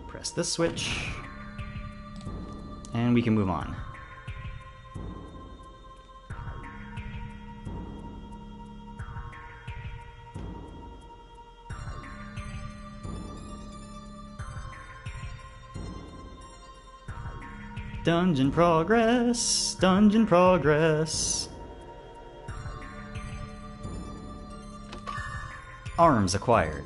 Press this switch, and we can move on. Dungeon progress, dungeon progress. Arms acquired.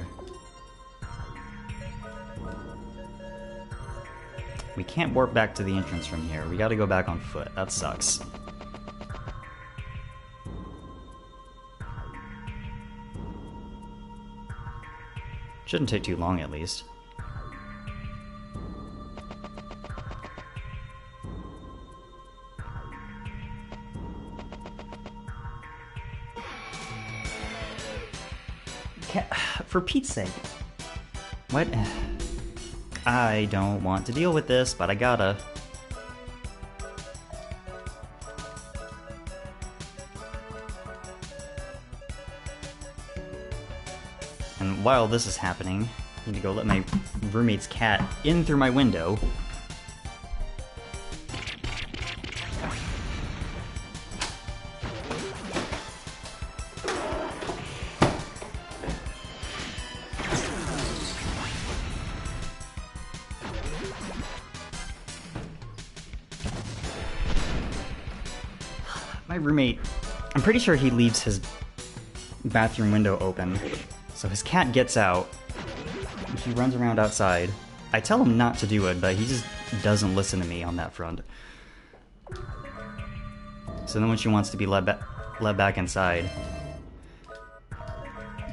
We can't warp back to the entrance from here. We gotta go back on foot. That sucks. Shouldn't take too long, at least. For Pete's sake. What? I don't want to deal with this, but I gotta. And while this is happening, I need to go let my roommate's cat in through my window. My roommate, I'm pretty sure he leaves his bathroom window open, so his cat gets out, and he runs around outside. I tell him not to do it, but he just doesn't listen to me on that front. So then when she wants to be let back inside,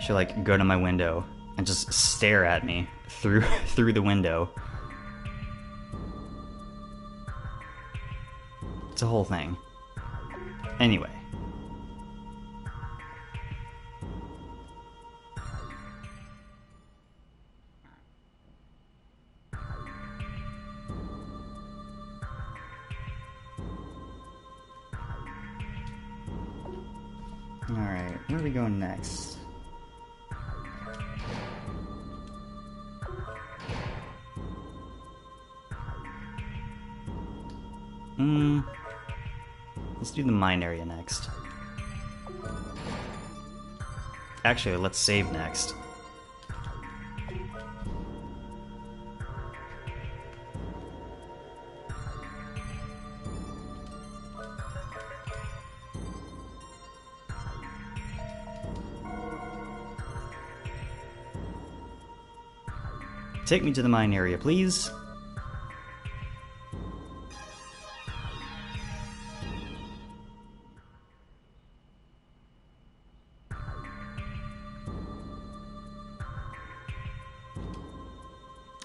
she'll like go to my window and just stare at me through the window. It's a whole thing. Anyway. Alright, where are we going next? Let's do the mine area next. Actually, let's save next. Take me to the mine area, please.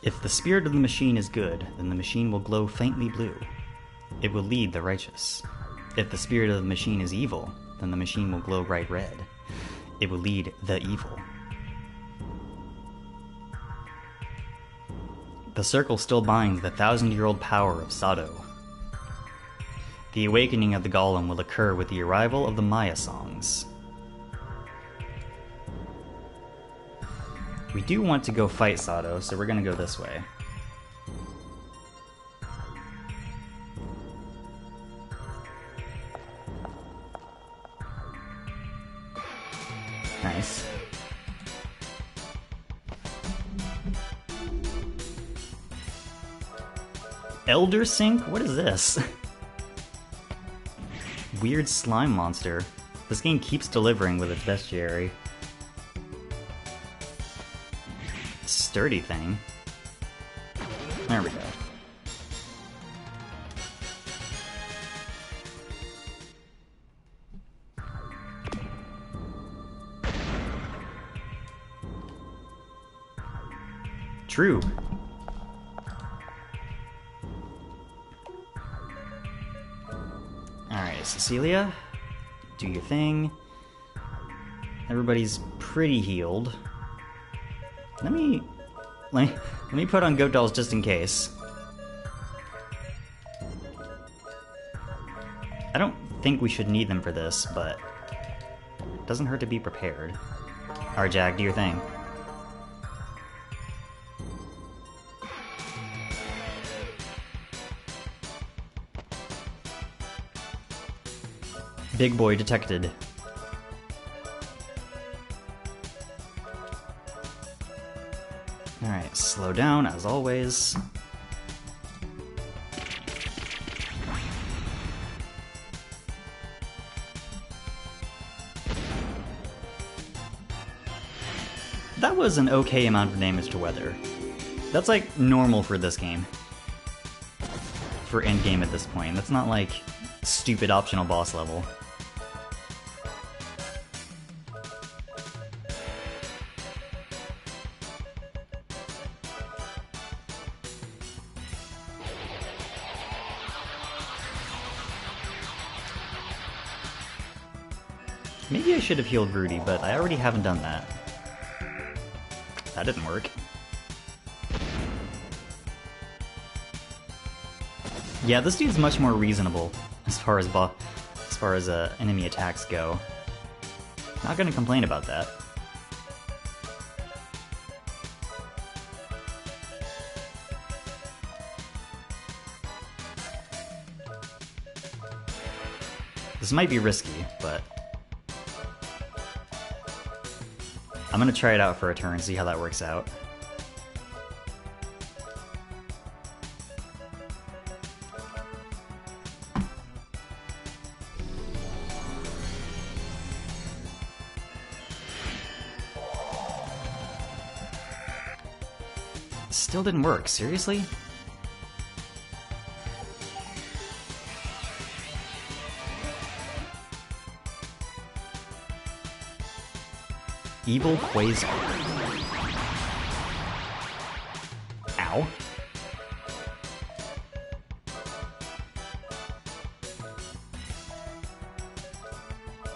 If the spirit of the machine is good, then the machine will glow faintly blue. It will lead the righteous. If the spirit of the machine is evil, then the machine will glow bright red. It will lead the evil. The circle still binds the 1,000-year-old power of Sado. The awakening of the golem will occur with the arrival of the Maya songs. We do want to go fight Sado, so we're gonna go this way. Nice. Elder Sink? What is this? Weird slime monster. This game keeps delivering with its bestiary. Sturdy thing. There we go. True. Alright, Cecilia, do your thing. Everybody's pretty healed. Let me put on goat dolls just in case. I don't think we should need them for this, but it doesn't hurt to be prepared. Alright, Jack, do your thing. Big boy detected. Alright, slow down as always. That was an okay amount of damage to weather. That's like normal for this game. For endgame at this point. That's not like stupid optional boss level. Maybe I should have healed Rudy, but I already haven't done that. That didn't work. Yeah, this dude's much more reasonable as far as enemy attacks go. Not gonna complain about that. This might be risky, but I'm gonna try it out for a turn, see how that works out. Still didn't work, seriously? Evil Quasar. Ow.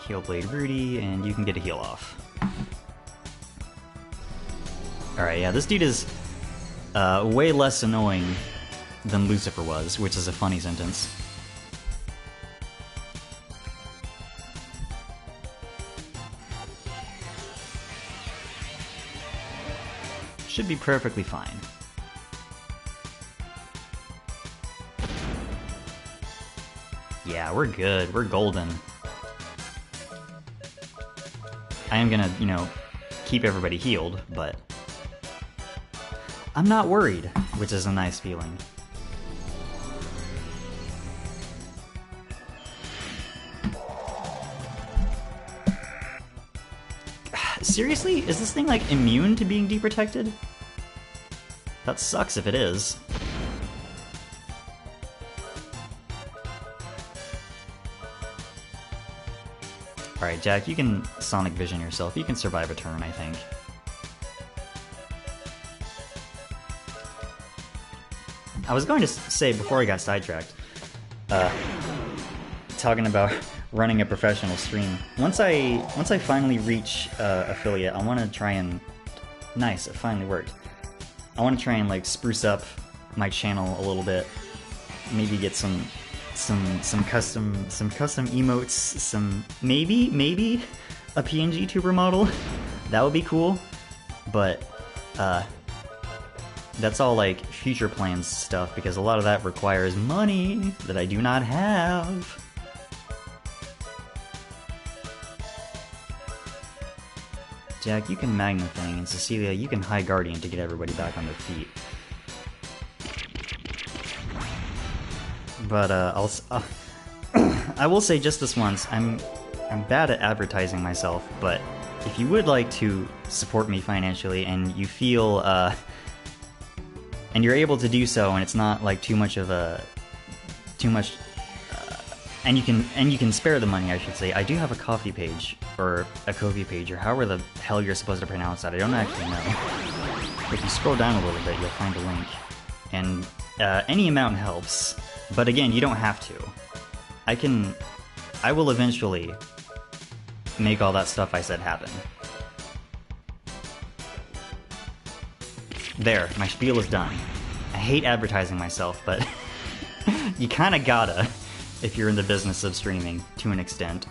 Heal Blade Rudy, and you can get a heal off. Alright, yeah, this dude is way less annoying than Lucifer was, which is a funny sentence. Should be perfectly fine. Yeah, we're good. We're golden. I am gonna, keep everybody healed, but I'm not worried, which is a nice feeling. Seriously? Is this thing, like, immune to being deprotected? That sucks if it is. Alright, Jack, you can Sonic Vision yourself. You can survive a turn, I think. I was going to say, before I got sidetracked, talking about running a professional stream. Once I finally reach affiliate, I want to try and... Nice, it finally worked. I want to try and, like, spruce up my channel a little bit. Maybe get some custom emotes, some maybe a PNG tuber model. That would be cool. But that's all like future plans stuff, because a lot of that requires money that I do not have. Jack, you can Magna Thing, and Cecilia, you can High Guardian to get everybody back on their feet. But I will say just this once, I'm bad at advertising myself, but if you would like to support me financially and you feel and you're able to do so, and it's not like too much and you can spare the money, I should say. I do have a coffee page, or a Ko-fi page, or however the hell you're supposed to pronounce that. I don't actually know. If you scroll down a little bit, you'll find a link, and any amount helps. But again, you don't have to. I will eventually make all that stuff I said happen. There, my spiel is done. I hate advertising myself, but you kinda gotta if you're in the business of streaming, to an extent.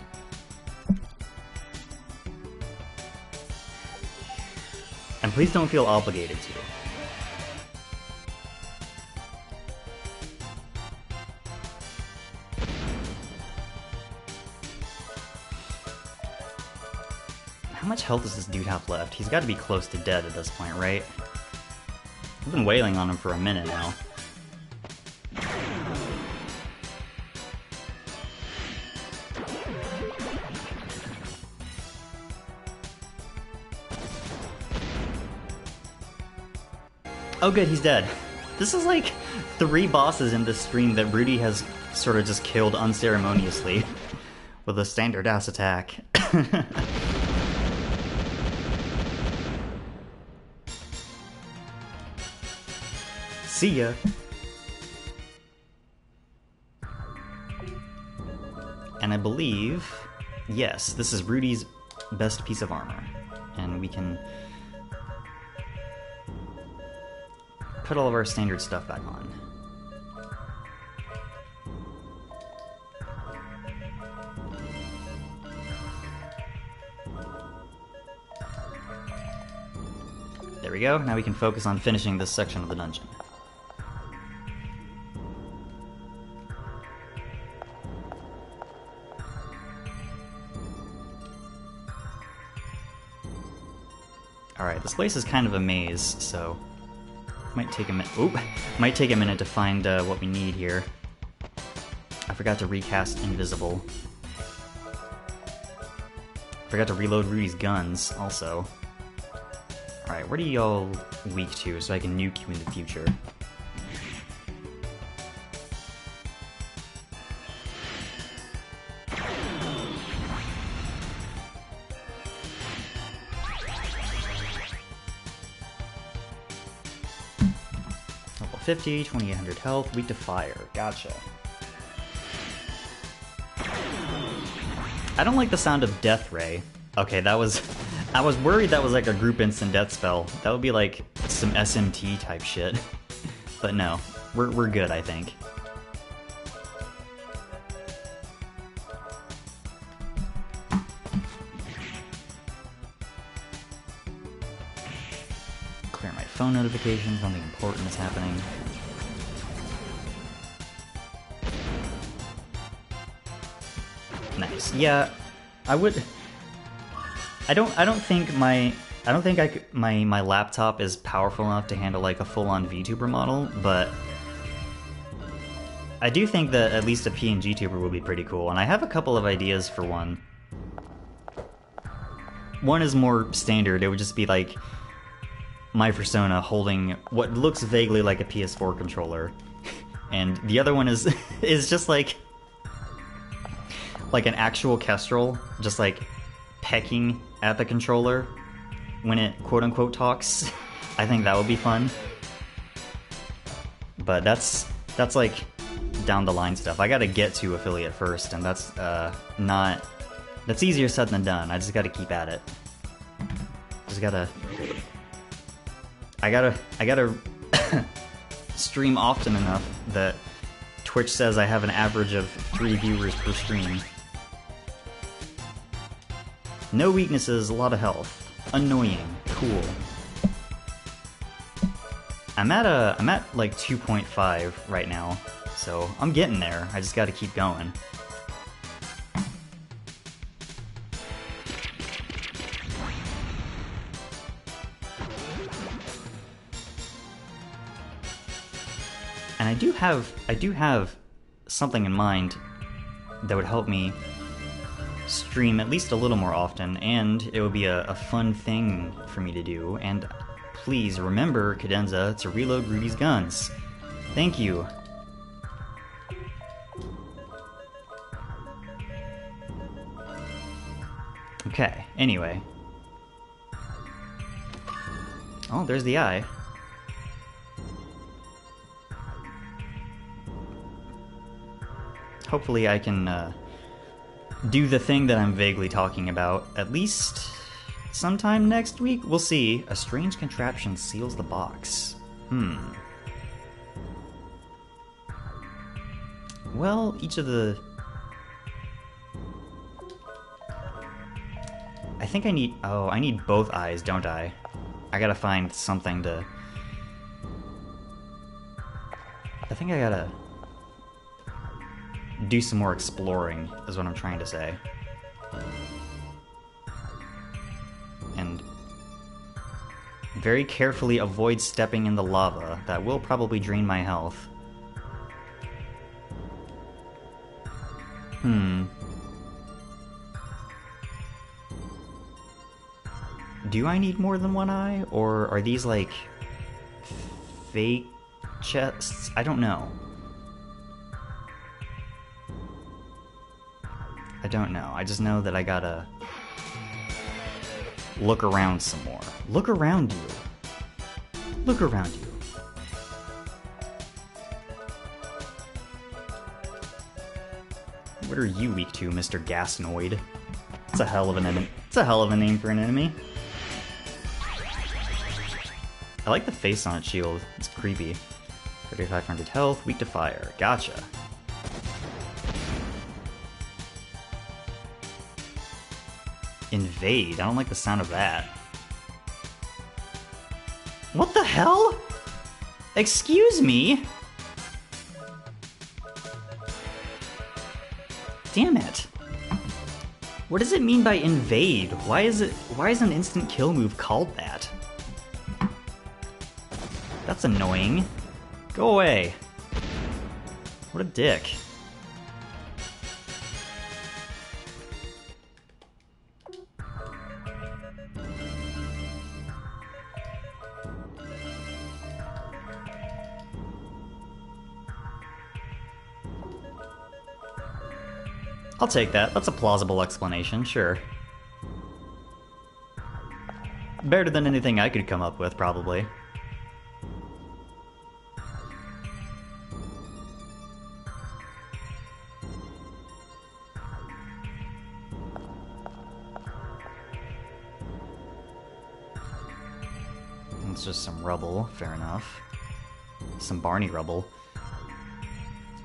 And please don't feel obligated to. How much health does this dude have left? He's got to be close to dead at this point, right? I've been wailing on him for a minute now. Oh good, he's dead. This is like 3 bosses in this stream that Rudy has sort of just killed unceremoniously with a standard ass attack. See ya! And I believe, yes, this is Rudy's best piece of armor. And we can put all of our standard stuff back on. There we go, now we can focus on finishing this section of the dungeon. Alright, this place is kind of a maze, so might take a minute. Oop! Might take a minute to find what we need here. I forgot to recast Invisible. Forgot to reload Rudy's guns, also. Alright, what are y'all weak to, so I can nuke you in the future? Level 50, 2800 health, weak to fire. Gotcha. I don't like the sound of Death Ray. Okay, that was... I was worried that was like a group instant death spell. That would be like some SMT type shit. But no, we're good, I think. Clear my phone notifications, something important is happening. Nice. Yeah, I would... I don't think my laptop is powerful enough to handle like a full-on VTuber model, but I do think that at least a PNG tuber would be pretty cool, and I have a couple of ideas for one. One is more standard. It would just be like my persona holding what looks vaguely like a PS4 controller, and the other one is is just like an actual kestrel, just like pecking at the controller when it quote unquote talks. I think that would be fun. But that's like down the line stuff. I gotta get to affiliate first, and that's that's easier said than done. I just gotta keep at it. I gotta stream often enough that Twitch says I have an average of 3 viewers per stream. No weaknesses, a lot of health. Annoying. Cool. I'm at like 2.5 right now, so I'm getting there. I just gotta keep going. And I do have something in mind that would help me stream at least a little more often, and it would be a fun thing for me to do. And please remember, Cadenza, to reload Ruby's guns. Thank you. Okay, anyway. Oh, there's the eye. Hopefully I can do the thing that I'm vaguely talking about, at least sometime next week. We'll see. A strange contraption seals the box. Well, each of the... I think I need... Oh, I need both eyes, don't I? I gotta find something to... I think I gotta do some more exploring, is what I'm trying to say. And very carefully avoid stepping in the lava. That will probably drain my health. Do I need more than one eye? Or are these like fake chests? I don't know. I don't know. I just know that I gotta look around some more. Look around you. Look around you. What are you weak to, Mr. Gasnoid? It's a hell of an enemy. It's a hell of a name for an enemy. I like the face on its shield. It's creepy. 3500 health, weak to fire. Gotcha. Invade. I don't like the sound of that. What the hell? Excuse me? Damn it. What does it mean by invade? Why is an instant kill move called that? That's annoying. Go away. What a dick. I'll take that. That's a plausible explanation, sure. Better than anything I could come up with, probably. It's just some rubble, fair enough. Some Barney rubble.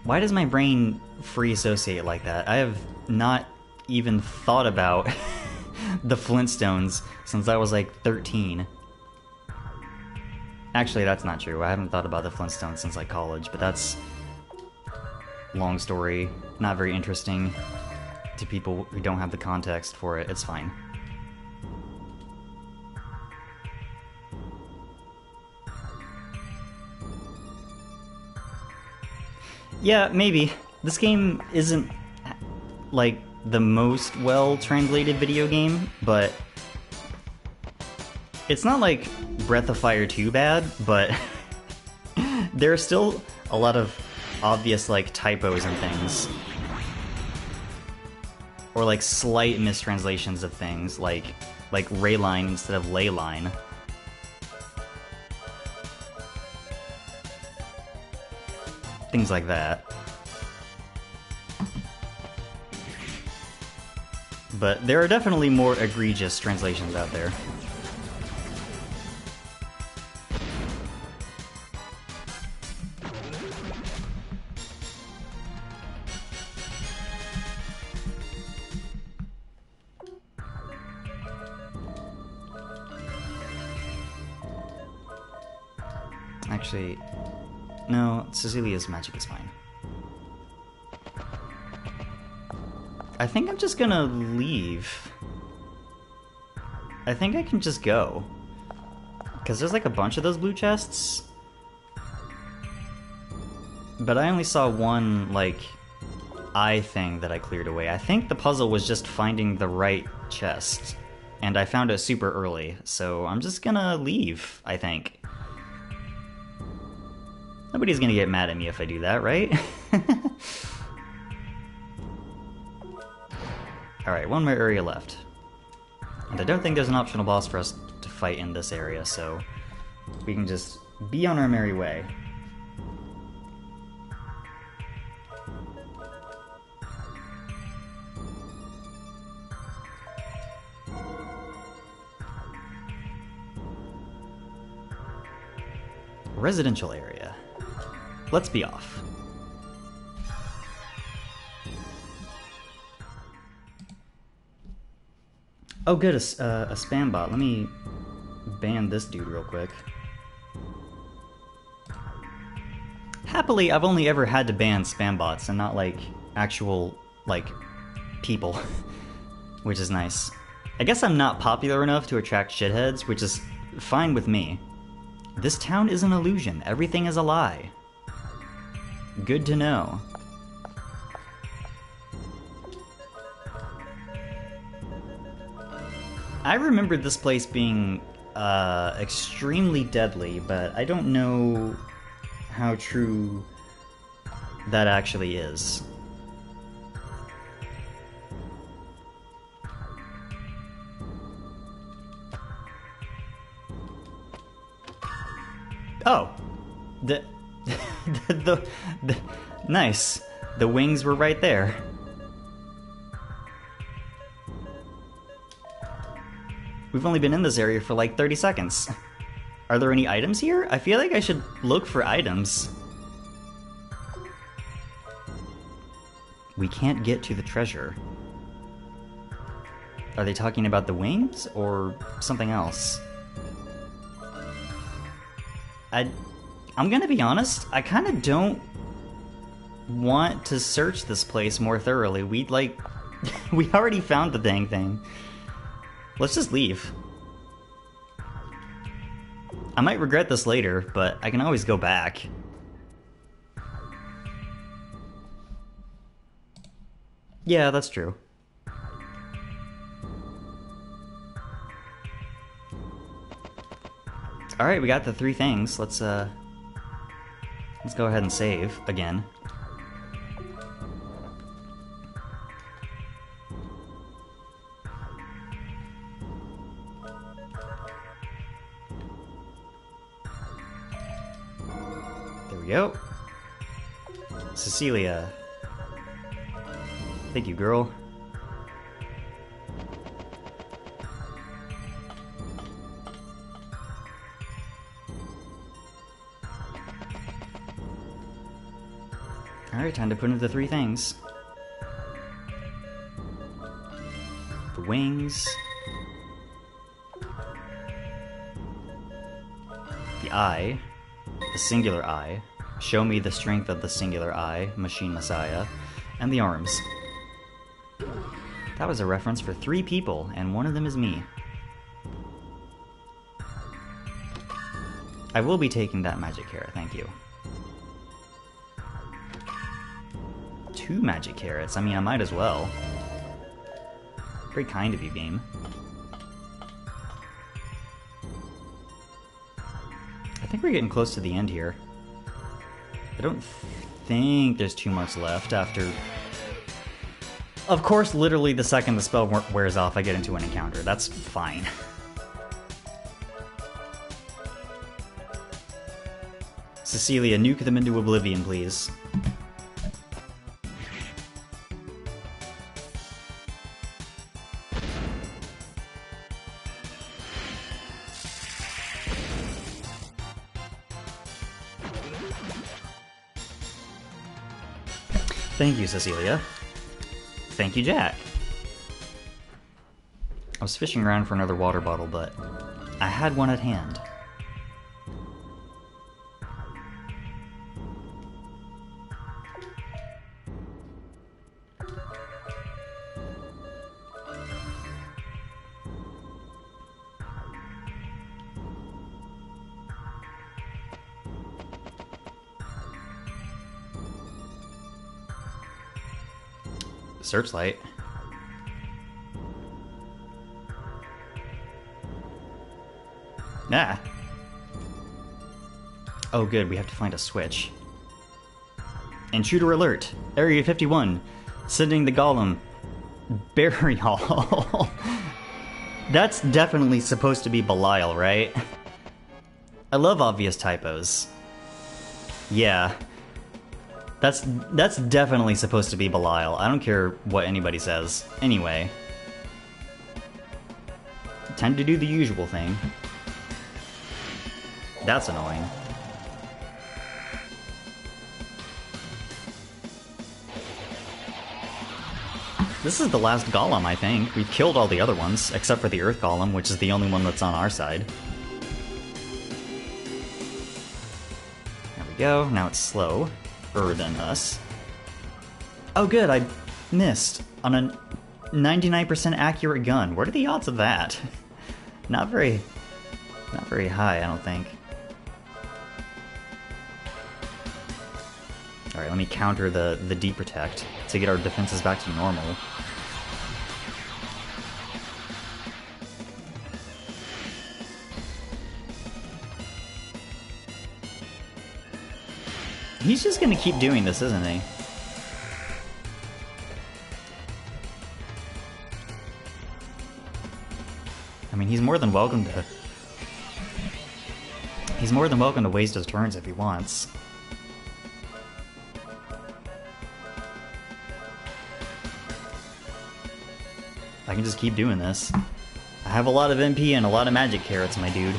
Why does my brain free associate like that? I have not even thought about the Flintstones since I was like 13. Actually, that's not true. I haven't thought about the Flintstones since like college, but that's long story, not very interesting to people who don't have the context for it. It's fine. Yeah, maybe. This game isn't, like, the most well-translated video game, but It's not like Breath of Fire 2 bad, but there are still a lot of obvious like typos and things. Or like slight mistranslations of things, like Rayline instead of Leyline. Things like that. But there are definitely more egregious translations out there. Actually, no, Cecilia's magic is fine. I think I'm just gonna leave. I think I can just go. Because there's like a bunch of those blue chests. But I only saw one, like, eye thing that I cleared away. I think the puzzle was just finding the right chest. And I found it super early, so I'm just gonna leave, I think. Nobody's gonna get mad at me if I do that, right? Alright, one more area left. And I don't think there's an optional boss for us to fight in this area, so we can just be on our merry way. Residential area. Let's be off. Oh good, a spam bot. Let me ban this dude real quick. Happily, I've only ever had to ban spam bots and not like actual, like, people. Which is nice. I guess I'm not popular enough to attract shitheads, which is fine with me. This town is an illusion. Everything is a lie. Good to know. I remember this place being extremely deadly, but I don't know how true that actually is. Oh, the nice. The wings were right there. We've only been in this area for like 30 seconds. Are there any items here? I feel like I should look for items. We can't get to the treasure. Are they talking about the wings or something else? I'm gonna be honest, I kind of don't want to search this place more thoroughly. We already found the dang thing. Let's just leave. I might regret this later, but I can always go back. Yeah, that's true. Alright, we got the 3 things. Let's go ahead and save again. There we go. Cecilia. Thank you, girl. Alright, time to put in the 3 things. The wings. The eye. The singular eye. Show me the strength of the singular eye, Machine Messiah. And the arms. That was a reference for 3 people, and one of them is me. I will be taking that magic carrot, thank you. 2 magic carrots. I mean, I might as well. Very kind of you, game. think we're getting close to the end here. I don't think there's too much left after... Of course, literally the second the spell wears off, I get into an encounter. That's fine. Cecilia, nuke them into oblivion, please. Thank you, Cecilia. Thank you, Jack. I was fishing around for another water bottle, but I had one at hand. Searchlight. Ah. Oh good, we have to find a switch. Intruder alert! Area 51. Sending the golem. Berial. That's definitely supposed to be Belial, right? I love obvious typos. Yeah. That's definitely supposed to be Belial. I don't care what anybody says. Anyway. Time to do the usual thing. That's annoying. This is the last golem, I think. We've killed all the other ones, except for the Earth Golem, which is the only one that's on our side. There we go. Now it's slower than us. Oh good, I missed on a 99% accurate gun. What are the odds of that? Not very high, I don't think. Alright, let me counter the deep protect to get our defenses back to normal. He's just gonna keep doing this, isn't he? I mean, he's more than welcome to... He's more than welcome to waste his turns if he wants. I can just keep doing this. I have a lot of MP and a lot of magic carrots, my dude.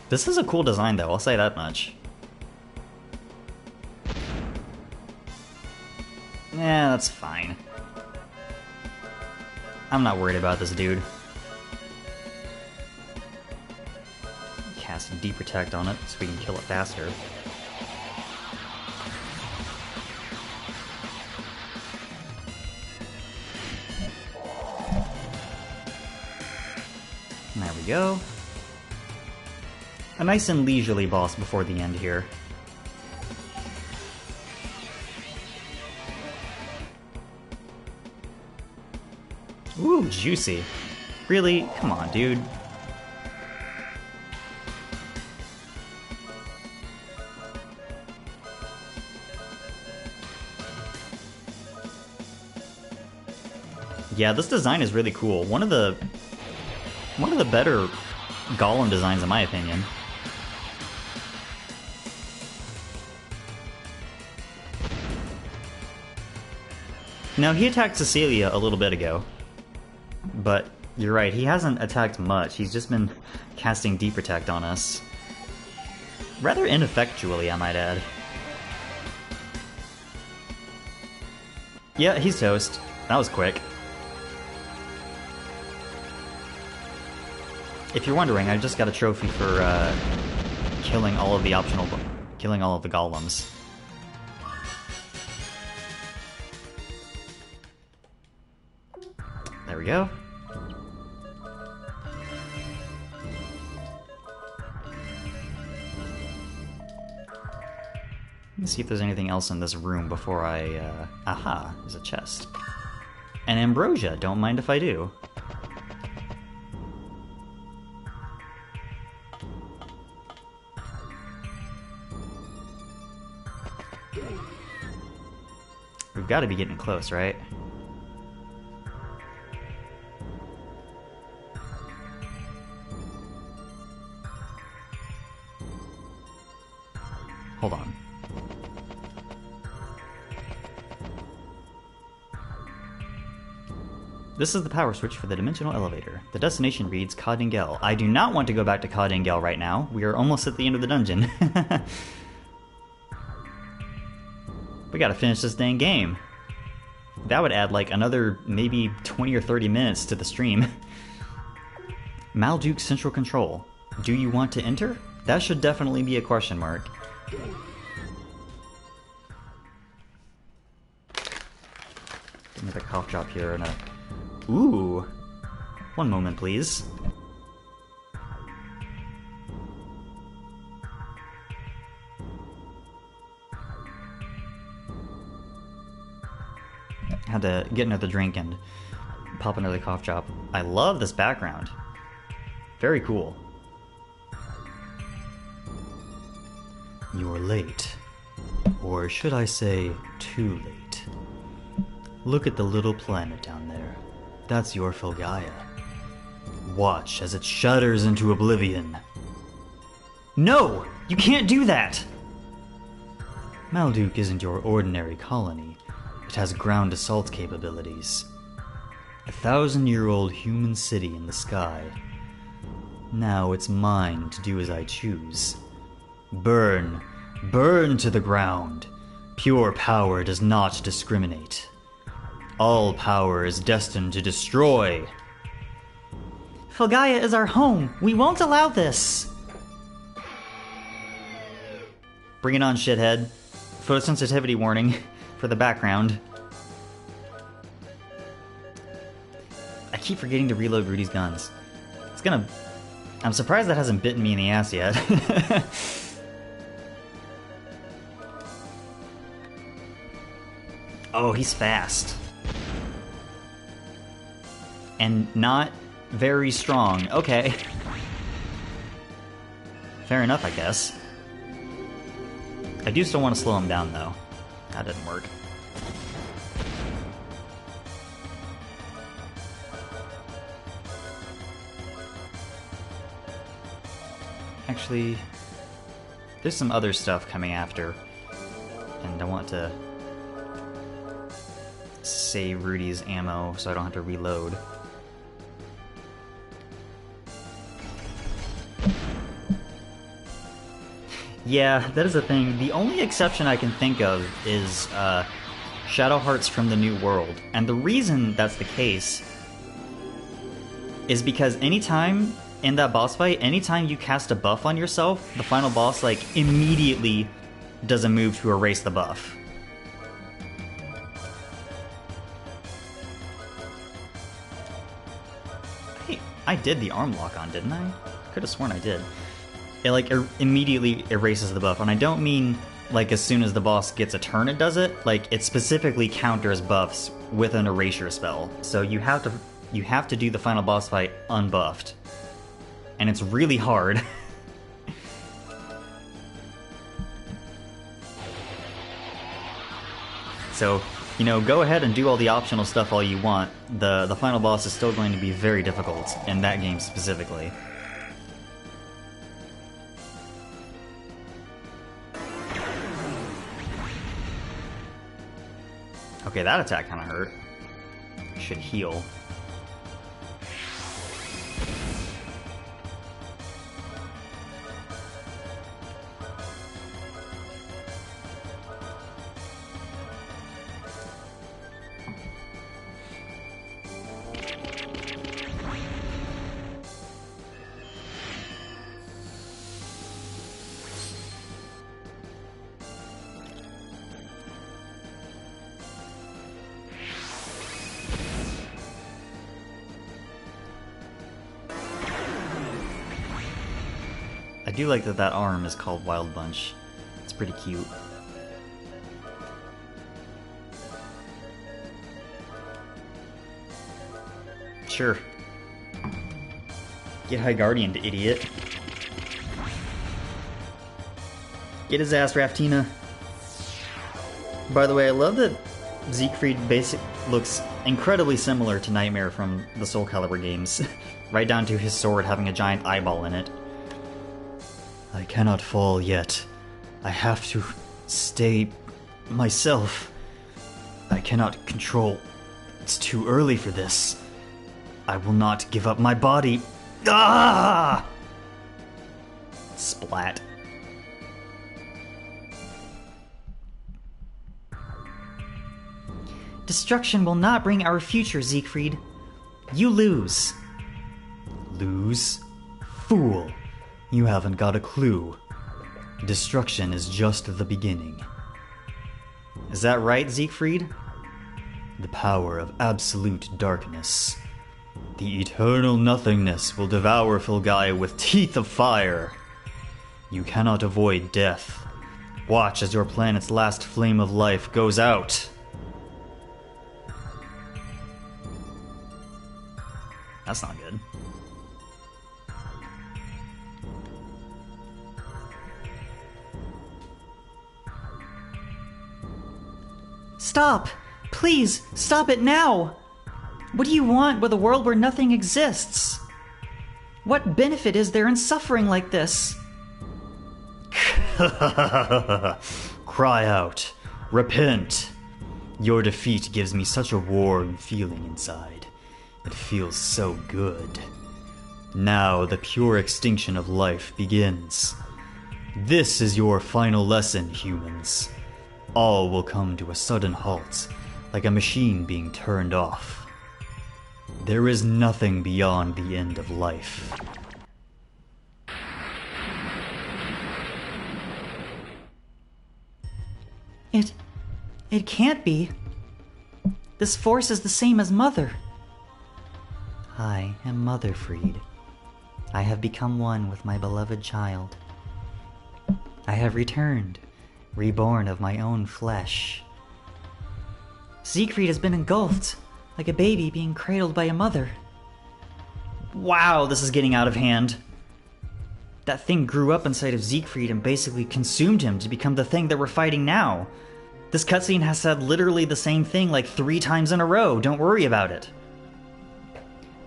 This is a cool design, though, I'll say that much. Yeah, that's fine. I'm not worried about this dude. Cast Deep Protect on it so we can kill it faster. And there we go. A nice and leisurely boss before the end here. Ooh, juicy. Really? Come on, dude. Yeah, this design is really cool. One of the better golem designs in my opinion. Now, he attacked Cecilia a little bit ago, but you're right, he hasn't attacked much. He's just been casting Deep Protect on us. Rather ineffectually, I might add. Yeah, he's toast. That was quick. If you're wondering, I just got a trophy for killing all of the golems. There we go. me see if there's anything else in this room before I, aha, there's a chest. And ambrosia, don't mind if I do. We've got to be getting close, right? Hold on. This is the power switch for the dimensional elevator. The destination reads Dingel. I do not want to go back to Dingel right now. We are almost at the end of the dungeon. We gotta finish this dang game. That would add like another maybe 20 or 30 minutes to the stream. Malduke Central Control. Do you want to enter? That should definitely be a question mark. Another cough drop here and a... Ooh! One moment, please. Had to get another drink and pop another cough drop. I love this background. Very cool. You're late. Or should I say, too late. Look at the little planet down there. That's your Filgaia. Watch as it shudders into oblivion. No! You can't do that! Malduke isn't your ordinary colony. It has ground assault capabilities. 1,000-year-old human city in the sky. Now it's mine to do as I choose. Burn. Burn to the ground. Pure power does not discriminate. All power is destined to destroy. Filgaia is our home. We won't allow this. Bring it on, shithead. Photosensitivity warning for the background. I keep forgetting to reload Rudy's guns. It's gonna... I'm surprised that hasn't bitten me in the ass yet. Oh, he's fast. And not very strong. Okay. Fair enough, I guess. I do still want to slow him down, though. That didn't work. Actually, there's some other stuff coming after, and I want to save Rudy's ammo so I don't have to reload. Yeah, that is a thing. The only exception I can think of is Shadow Hearts from the New World. And the reason that's the case is because anytime in that boss fight, anytime you cast a buff on yourself, the final boss, like, immediately does a move to erase the buff. Hey, I did the arm lock on, didn't I? Could have sworn I did. It, like, immediately erases the buff. And I don't mean, like, as soon as the boss gets a turn it does it. Like, it specifically counters buffs with an erasure spell. So you have to do the final boss fight unbuffed. And it's really hard. So, you know, go ahead and do all the optional stuff all you want. The final boss is still going to be very difficult in that game specifically. Okay, that attack kind of hurt. Should heal. I do like that arm is called Wild Bunch. It's pretty cute. Sure. Get High Guardian, idiot. Get his ass, Raftina. By the way, I love that Zeikfried looks incredibly similar to Nightmare from the Soul Calibur games, right down to his sword having a giant eyeball in it. I cannot fall yet. I have to stay myself. I cannot control. It's too early for this. I will not give up my body. Ah! Splat. Destruction will not bring our future, Zeikfried. You lose. Lose? Fool. You haven't got a clue. Destruction is just the beginning. Is that right, Zeikfried? The power of absolute darkness. The eternal nothingness will devour Filgaia with teeth of fire. You cannot avoid death. Watch as your planet's last flame of life goes out. That's not good. Stop! Please, stop it now! What do you want with a world where nothing exists? What benefit is there in suffering like this? Cry out. Repent. Your defeat gives me such a warm feeling inside. It feels so good. Now the pure extinction of life begins. This is your final lesson, humans. All will come to a sudden halt, like a machine being turned off. There is nothing beyond the end of life. It can't be. This force is the same as Mother. I am Motherfried. I have become one with my beloved child. I have returned, reborn of my own flesh. Zeikfried has been engulfed, like a baby being cradled by a mother. Wow, this is getting out of hand. That thing grew up inside of Zeikfried and basically consumed him to become the thing that we're fighting now. This cutscene has said literally the same thing like 3 times in a row. Don't worry about it.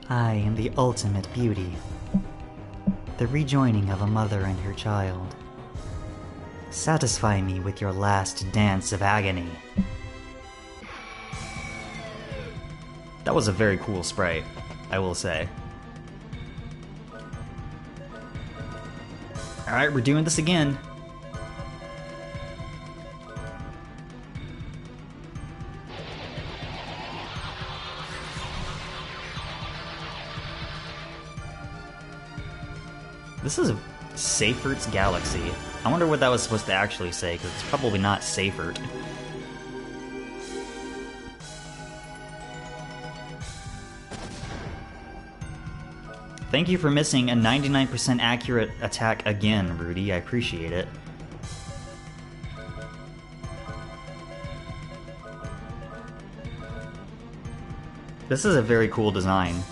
I am the ultimate beauty. The rejoining of a mother and her child. Satisfy me with your last dance of agony. That was a very cool sprite, I will say. Alright, we're doing this again. This is Seyfert's Galaxy. I wonder what that was supposed to actually say, because it's probably not Seyfert. Thank you for missing a 99% accurate attack again, Rudy. I appreciate it. This is a very cool design.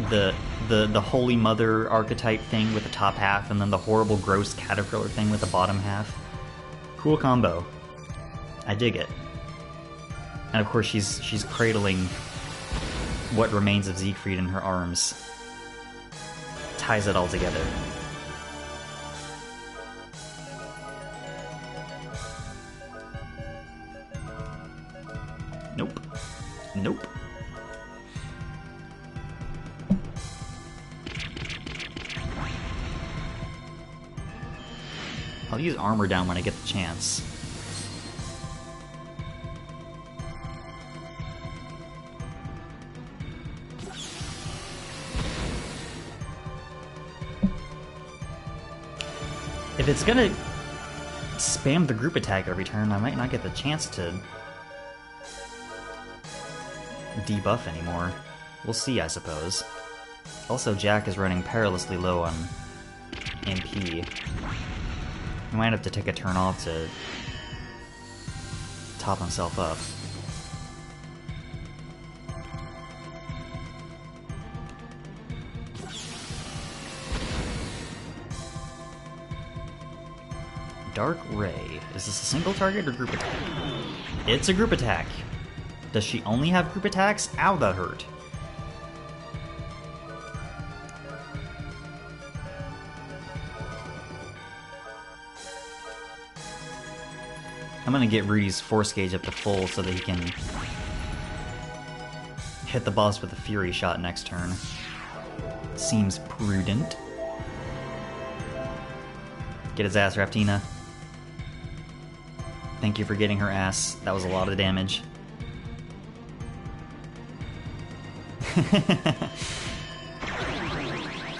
The Holy Mother archetype thing with the top half, and then the horrible, gross caterpillar thing with the bottom half. Cool combo. I dig it. And of course, she's cradling what remains of Zeikfried in her arms. Ties it all together. Nope. Nope. I'll use armor down when I get the chance. If it's gonna spam the group attack every turn, I might not get the chance to debuff anymore. We'll see, I suppose. Also, Jack is running perilously low on MP. He might have to take a turn off to top himself up. Dark Ray. Is this a single target or group attack? It's a group attack. Does she only have group attacks? Ow, that hurt. I'm gonna get Rudy's force gauge up to full so that he can hit the boss with a Fury Shot next turn. Seems prudent. Get his ass, Raptina. Thank you for getting her ass. That was a lot of damage.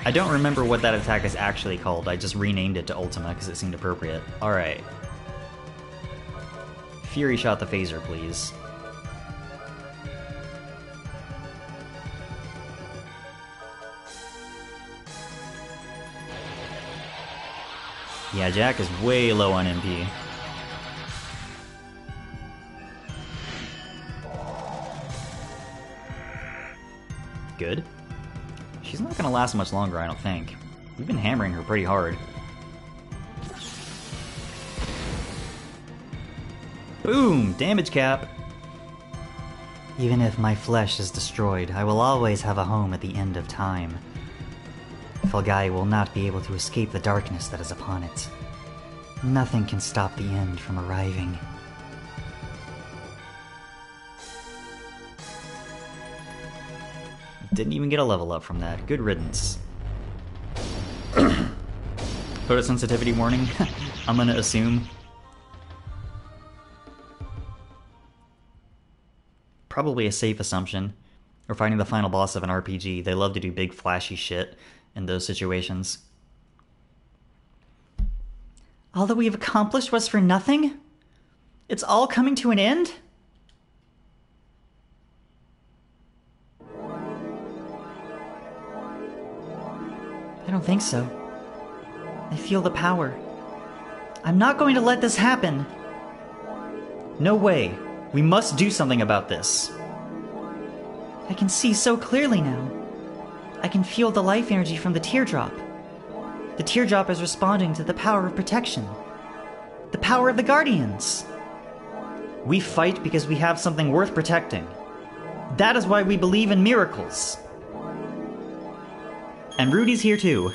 I don't remember what that attack is actually called. I just renamed it to Ultima because it seemed appropriate. Alright. Fury Shot the phaser, please. Yeah, Jack is way low on MP. Good. She's not gonna last much longer, I don't think. We've been hammering her pretty hard. Boom! Damage cap! Even if my flesh is destroyed, I will always have a home at the end of time. Felgai will not be able to escape the darkness that is upon it. Nothing can stop the end from arriving. Didn't even get a level up from that. Good riddance. Photosensitivity warning? I'm gonna assume. Probably a safe assumption. We're fighting the final boss of an RPG. They love to do big flashy shit in those situations. All that we've accomplished was for nothing? It's all coming to an end? I don't think so. I feel the power. I'm not going to let this happen. No way. We must do something about this. I can see so clearly now. I can feel the life energy from the teardrop. The teardrop is responding to the power of protection. The power of the Guardians. We fight because we have something worth protecting. That is why we believe in miracles. And Rudy's here too.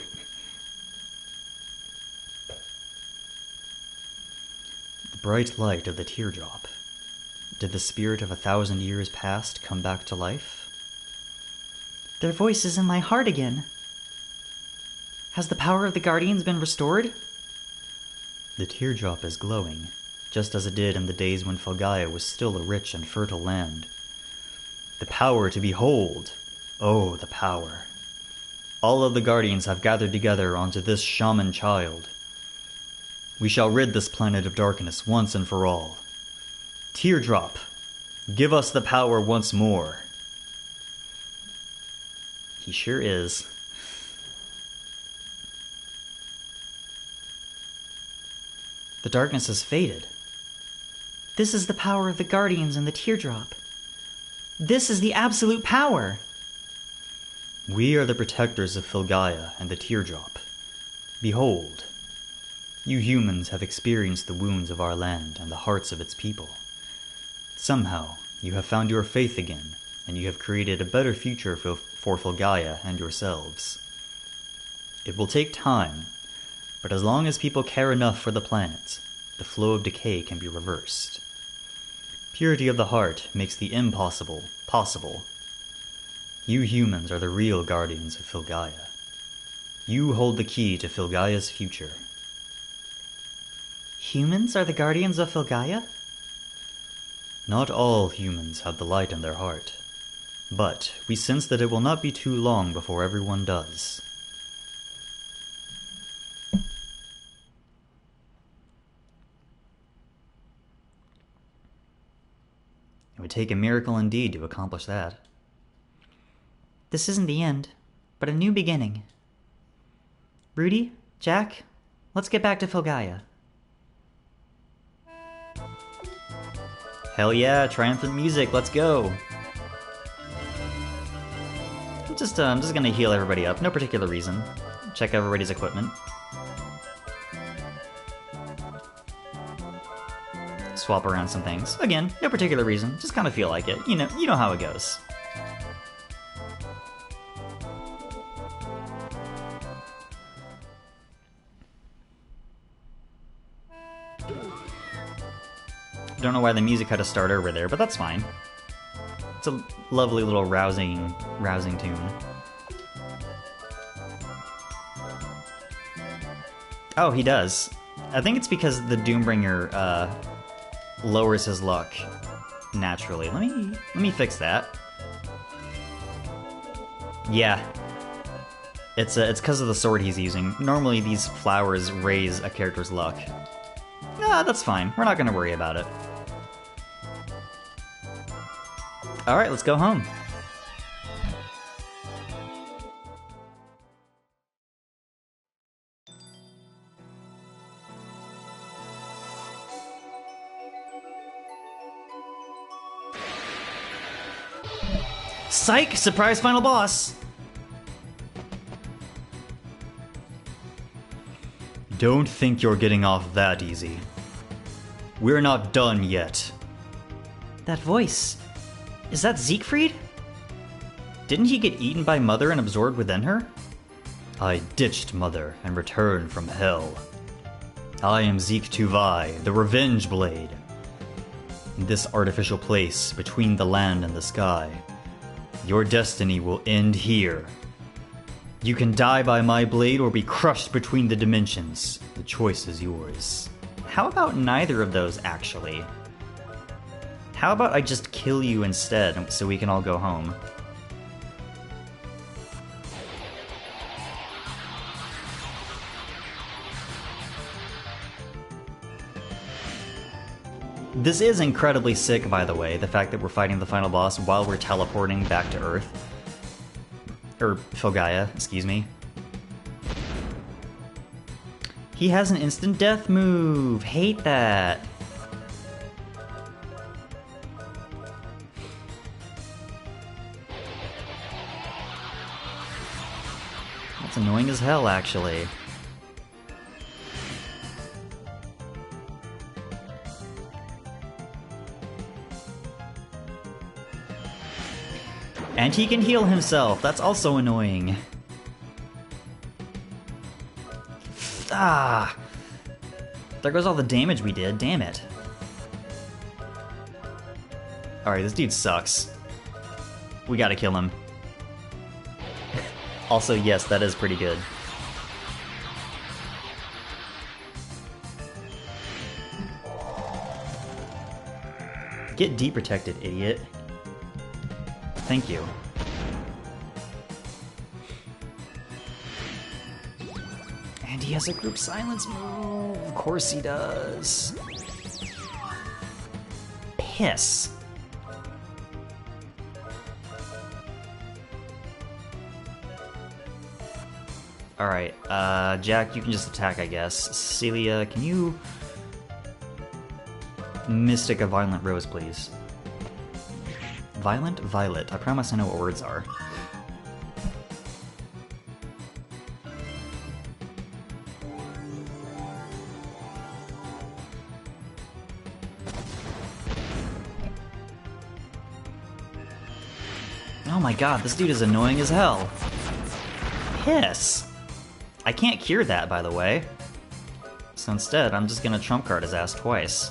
The bright light of the teardrop. Did the spirit of 1,000 years past come back to life? Their voice is in my heart again. Has the power of the Guardians been restored? The teardrop is glowing, just as it did in the days when Felgaia was still a rich and fertile land. The power to behold! Oh, the power. All of the Guardians have gathered together onto this shaman child. We shall rid this planet of darkness once and for all. Teardrop, give us the power once more. He sure is. The darkness has faded. This is the power of the Guardians and the teardrop. This is the absolute power. We are the protectors of Felgaia and the teardrop. Behold, you humans have experienced the wounds of our land and the hearts of its people. Somehow, you have found your faith again, and you have created a better future for Felgaia and yourselves. It will take time, but as long as people care enough for the planet, the flow of decay can be reversed. Purity of the heart makes the impossible possible. You humans are the real guardians of Felgaia. You hold the key to Felgaia's future. Humans are the guardians of Felgaia? Not all humans have the light in their heart, but we sense that it will not be too long before everyone does. It would take a miracle indeed to accomplish that. This isn't the end, but a new beginning. Rudy, Jack, let's get back to Felgaia. Hell yeah, triumphant music, let's go! I'm just gonna heal everybody up, no particular reason. Check everybody's equipment. swap around some things. Again, no particular reason, just kind of feel like it. You know how it goes. Don't know why the music had to start over there, but that's fine. It's a lovely little rousing tune. Oh, he does. I think it's because the Doombringer lowers his luck naturally. Let me fix that. Yeah. It's because of the sword he's using. Normally these flowers raise a character's luck. Ah, that's fine. We're not gonna worry about it. Alright, let's go home. Psych! Surprise final boss! Don't think you're getting off that easy. We're not done yet. That voice... is that Zeikfried? Didn't he get eaten by Mother and absorbed within her? I ditched Mother and returned from hell. I am Zeik Tuvai, the Revenge Blade. In this artificial place between the land and the sky, your destiny will end here. You can die by my blade or be crushed between the dimensions. The choice is yours. How about neither of those, actually? How about I just kill you instead, so we can all go home? This is incredibly sick, by the way, the fact that we're fighting the final boss while we're teleporting back to Earth. Or Filgaia, excuse me. He has an instant death move! Hate that! That's annoying as hell, actually. And he can heal himself, that's also annoying. Ah! There goes all the damage we did, damn it. Alright, this dude sucks. We gotta kill him. Also, yes, that is pretty good. Get deprotected, idiot. Thank you. And he has a group silence move. Of course he does. Piss. Alright, Jack, you can just attack, I guess. Cecilia, can you... Mystic a Violent Rose, please? Violent? Violet. I promise I know what words are. Oh my god, this dude is annoying as hell. Piss! I can't cure that, by the way. So instead, I'm just gonna trump card his ass twice.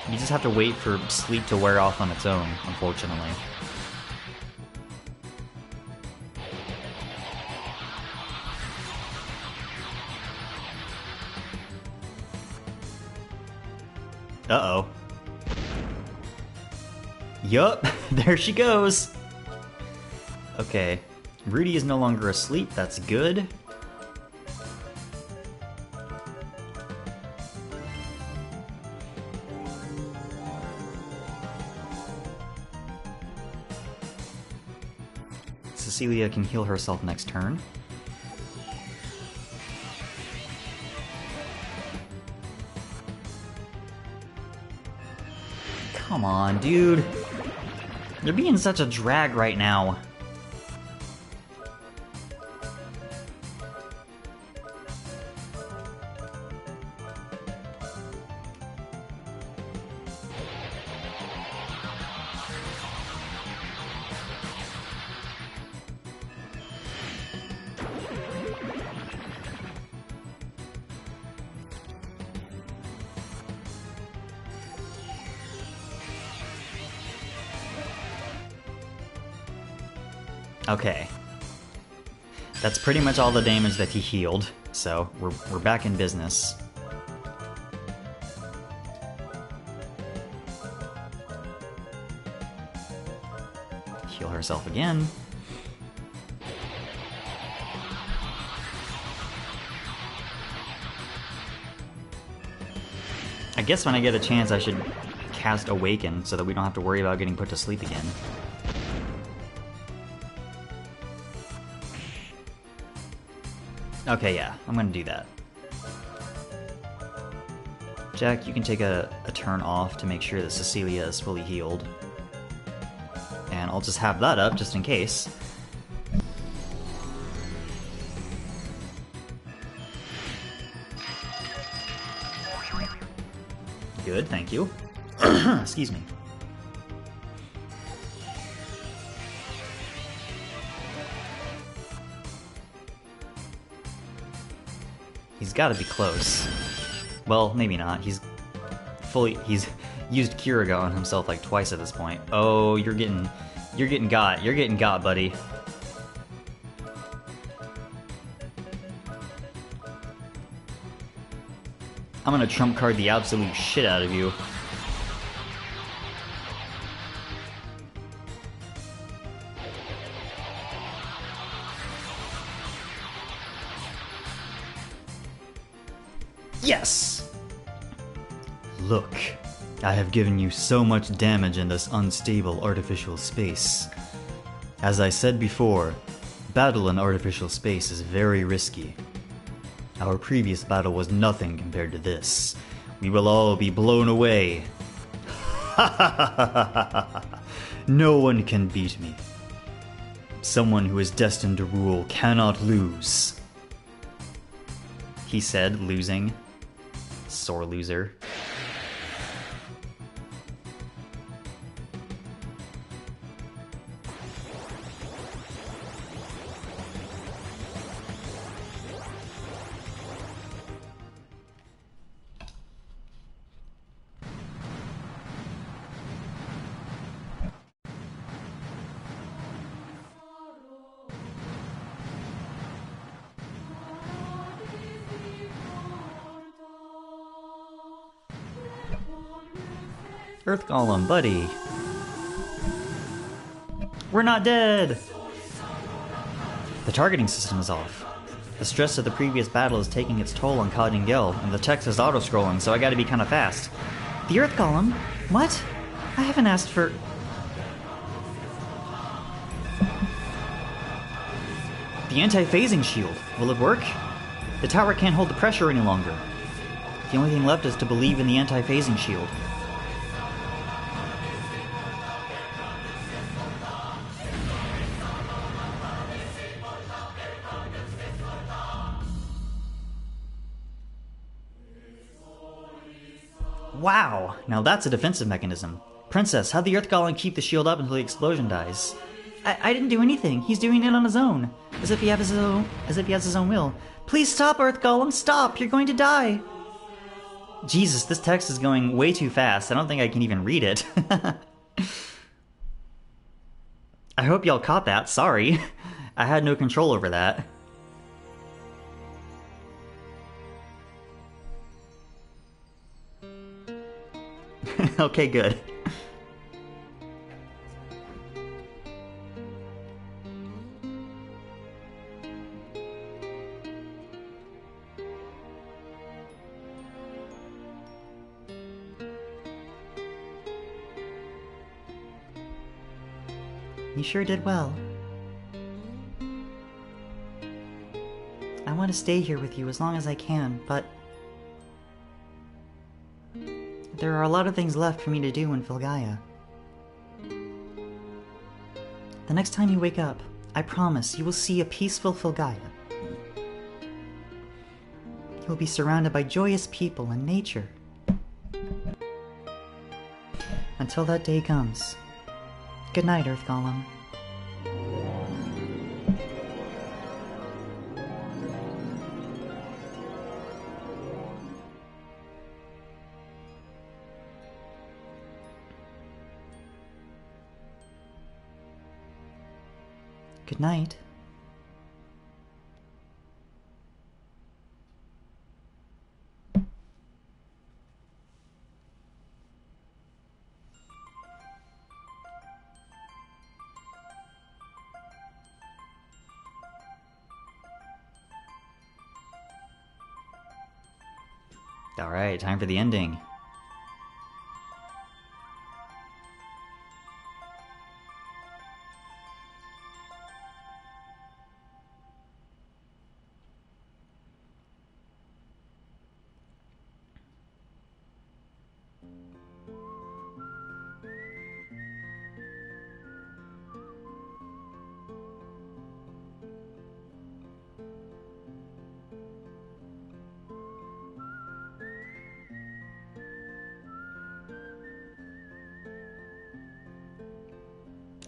You just have to wait for sleep to wear off on its own, unfortunately. Uh-oh. Yup, there she goes! Okay, Rudy is no longer asleep, that's good. Cecilia can heal herself next turn. Come on, dude. You're being such a drag right now. Okay. That's pretty much all the damage that he healed, so we're back in business. Heal herself again. I guess when I get a chance I should cast Awaken so that we don't have to worry about getting put to sleep again. Okay, yeah, I'm gonna do that. Jack, you can take a turn off to make sure that Cecilia is fully healed. And I'll just have that up just in case. Good, thank you. Excuse me. He's gotta be close. Well, maybe not. He's used Kiriga on himself like twice at this point. Oh, you're getting got. You're getting got, buddy. I'm gonna trump card the absolute shit out of you. Yes! Look, I have given you so much damage in this unstable artificial space. As I said before, battle in artificial space is very risky. Our previous battle was nothing compared to this. We will all be blown away. No one can beat me. Someone who is destined to rule cannot lose. He said, losing. Sore loser. Earth Golem, buddy. We're not dead! The targeting system is off. The stress of the previous battle is taking its toll on Dingel, and the text is auto-scrolling, so I gotta be kinda fast. The Earth Golem? What? I haven't asked for... The anti-phasing shield. Will it work? The tower can't hold the pressure any longer. The only thing left is to believe in the anti-phasing shield. Wow, now that's a defensive mechanism. Princess, how'd the Earth Golem keep the shield up until the explosion dies? I didn't do anything. He's doing it on his own. As if he has his own will. Please stop, Earth Golem, stop! You're going to die! Jesus, this text is going way too fast. I don't think I can even read it. I hope y'all caught that, sorry. I had no control over that. Okay, good. You sure did well. I want to stay here with you as long as I can, but... there are a lot of things left for me to do in Filgaia. The next time you wake up, I promise you will see a peaceful Filgaia. You will be surrounded by joyous people and nature. Until that day comes. Good night, Earth Golem. Good night. Alright, time for the ending.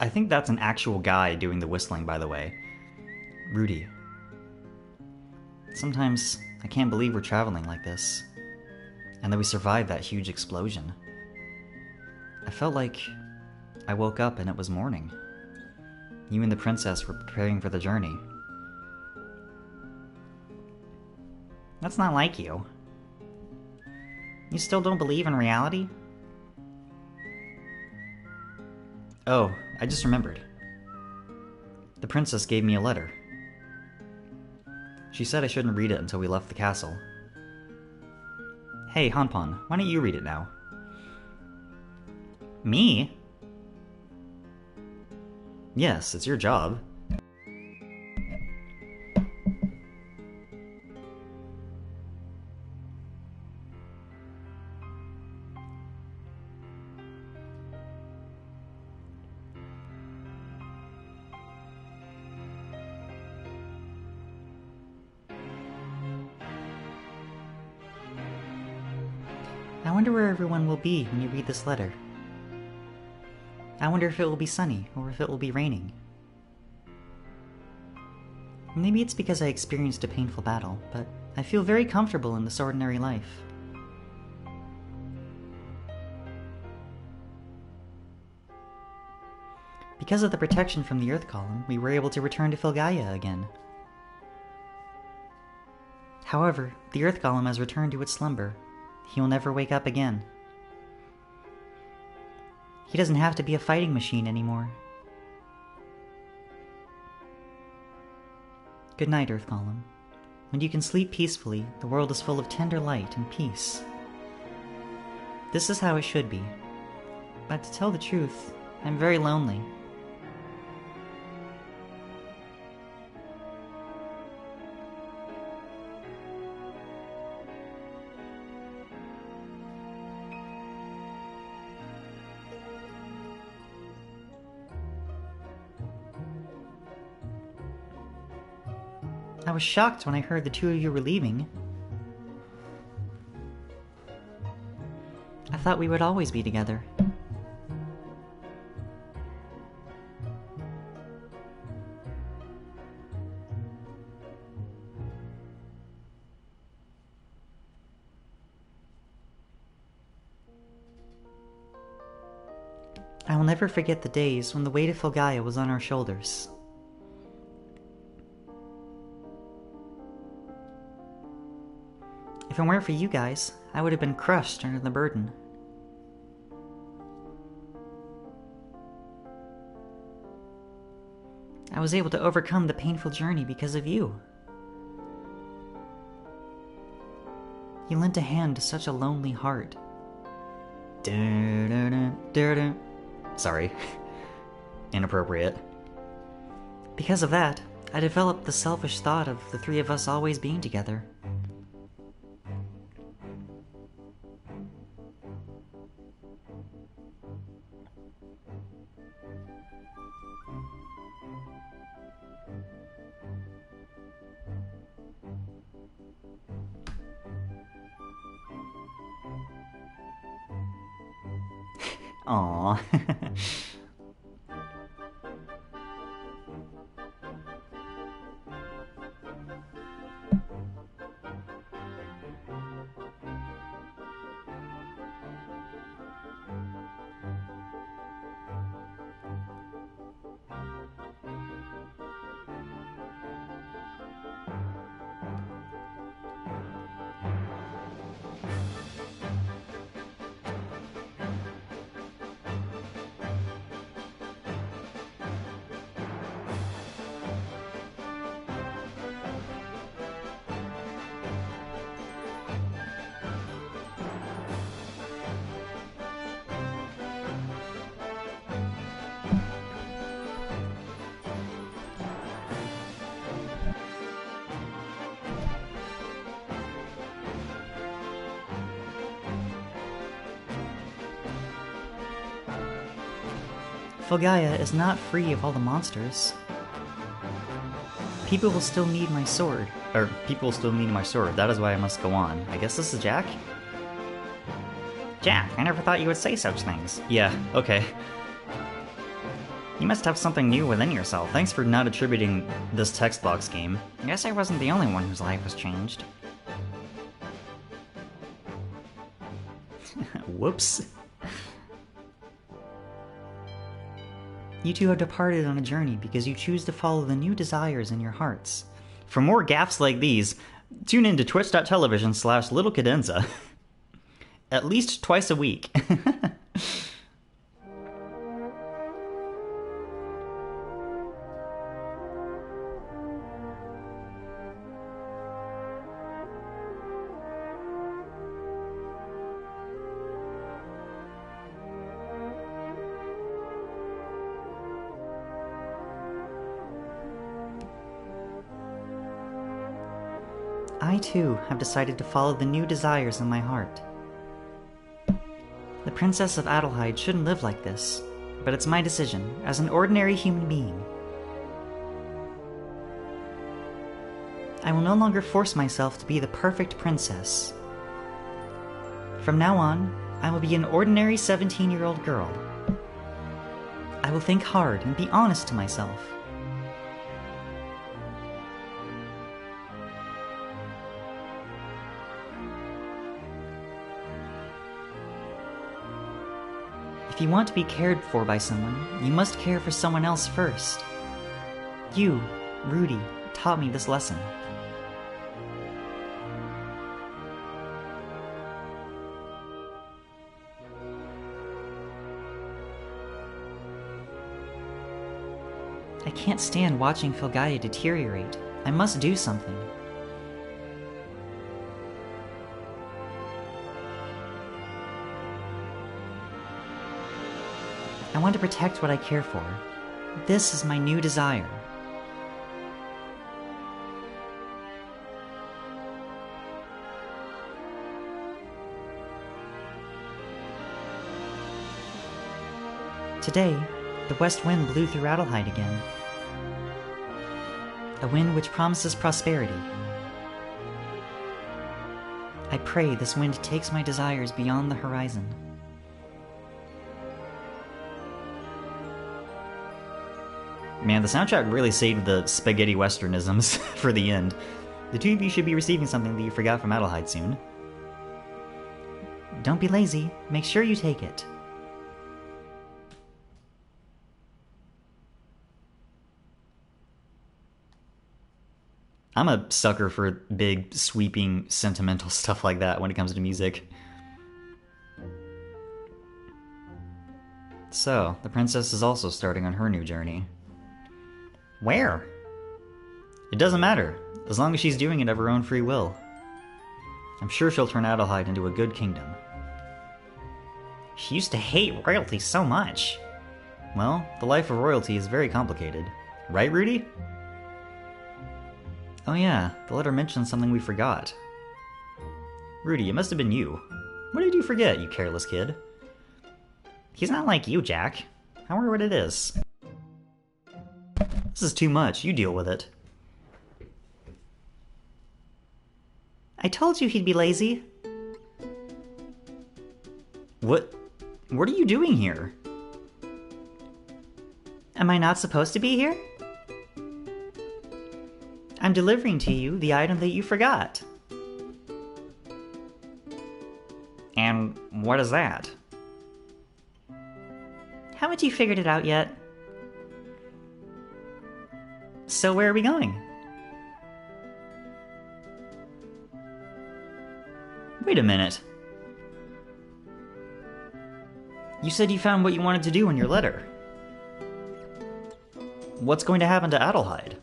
I think that's an actual guy doing the whistling, by the way. Rudy. Sometimes I can't believe we're traveling like this, and that we survived that huge explosion. I felt like I woke up and it was morning. You and the princess were preparing for the journey. That's not like you. You still don't believe in reality? Oh, I just remembered. The princess gave me a letter. She said I shouldn't read it until we left the castle. Hey, Hanpan, why don't you read it now? Me? Yes, it's your job. I wonder where everyone will be when you read this letter. I wonder if it will be sunny or if it will be raining. Maybe it's because I experienced a painful battle, but I feel very comfortable in this ordinary life. Because of the protection from the Earth Column, we were able to return to Filgaia again. However, the Earth Golem has returned to its slumber. He will never wake up again. He doesn't have to be a fighting machine anymore. Good night, Earth Golem. When you can sleep peacefully, the world is full of tender light and peace. This is how it should be. But to tell the truth, I'm very lonely. I was shocked when I heard the two of you were leaving. I thought we would always be together. I will never forget the days when the weight of Filgaia was on our shoulders. If it weren't for you guys, I would have been crushed under the burden. I was able to overcome the painful journey because of you. You lent a hand to such a lonely heart. Sorry. Inappropriate. Because of that, I developed the selfish thought of the three of us always being together. Aww. Fulgaia is not free of all the monsters. People will still need my sword. Or, people will still need my sword. That is why I must go on. I guess this is Jack? Jack, I never thought you would say such things. Yeah, okay. You must have something new within yourself. Thanks for not attributing this text box game. I guess I wasn't the only one whose life was changed. Whoops. You two have departed on a journey because you choose to follow the new desires in your hearts. For more gaffes like these, tune in to twitch.tv/littlecadenza. At least twice a week. I too have decided to follow the new desires in my heart. The Princess of Adlehyde shouldn't live like this, but it's my decision as an ordinary human being. I will no longer force myself to be the perfect princess. From now on, I will be an ordinary 17-year-old girl. I will think hard and be honest to myself. If you want to be cared for by someone, you must care for someone else first. You, Rudy, taught me this lesson. I can't stand watching Fulgaia deteriorate. I must do something. I want to protect what I care for. This is my new desire. Today, the west wind blew through Adlehyde again. A wind which promises prosperity. I pray this wind takes my desires beyond the horizon. Man, the soundtrack really saved the spaghetti westernisms for the end. The two of you should be receiving something that you forgot from Adlehyde soon. Don't be lazy. Make sure you take it. I'm a sucker for big, sweeping, sentimental stuff like that when it comes to music. So, the princess is also starting on her new journey. Where? It doesn't matter, as long as she's doing it of her own free will. I'm sure she'll turn Adlehyde into a good kingdom. She used to hate royalty so much. Well, the life of royalty is very complicated. Right, Rudy? Oh yeah, the letter mentioned something we forgot. Rudy, it must have been you. What did you forget, you careless kid? He's not like you, Jack. I wonder what it is. This is too much. You deal with it. I told you he'd be lazy. What are you doing here? Am I not supposed to be here? I'm delivering to you the item that you forgot. And what is that? Haven't you figured it out yet? So where are we going? Wait a minute. You said you found what you wanted to do in your letter. What's going to happen to Adlehyde?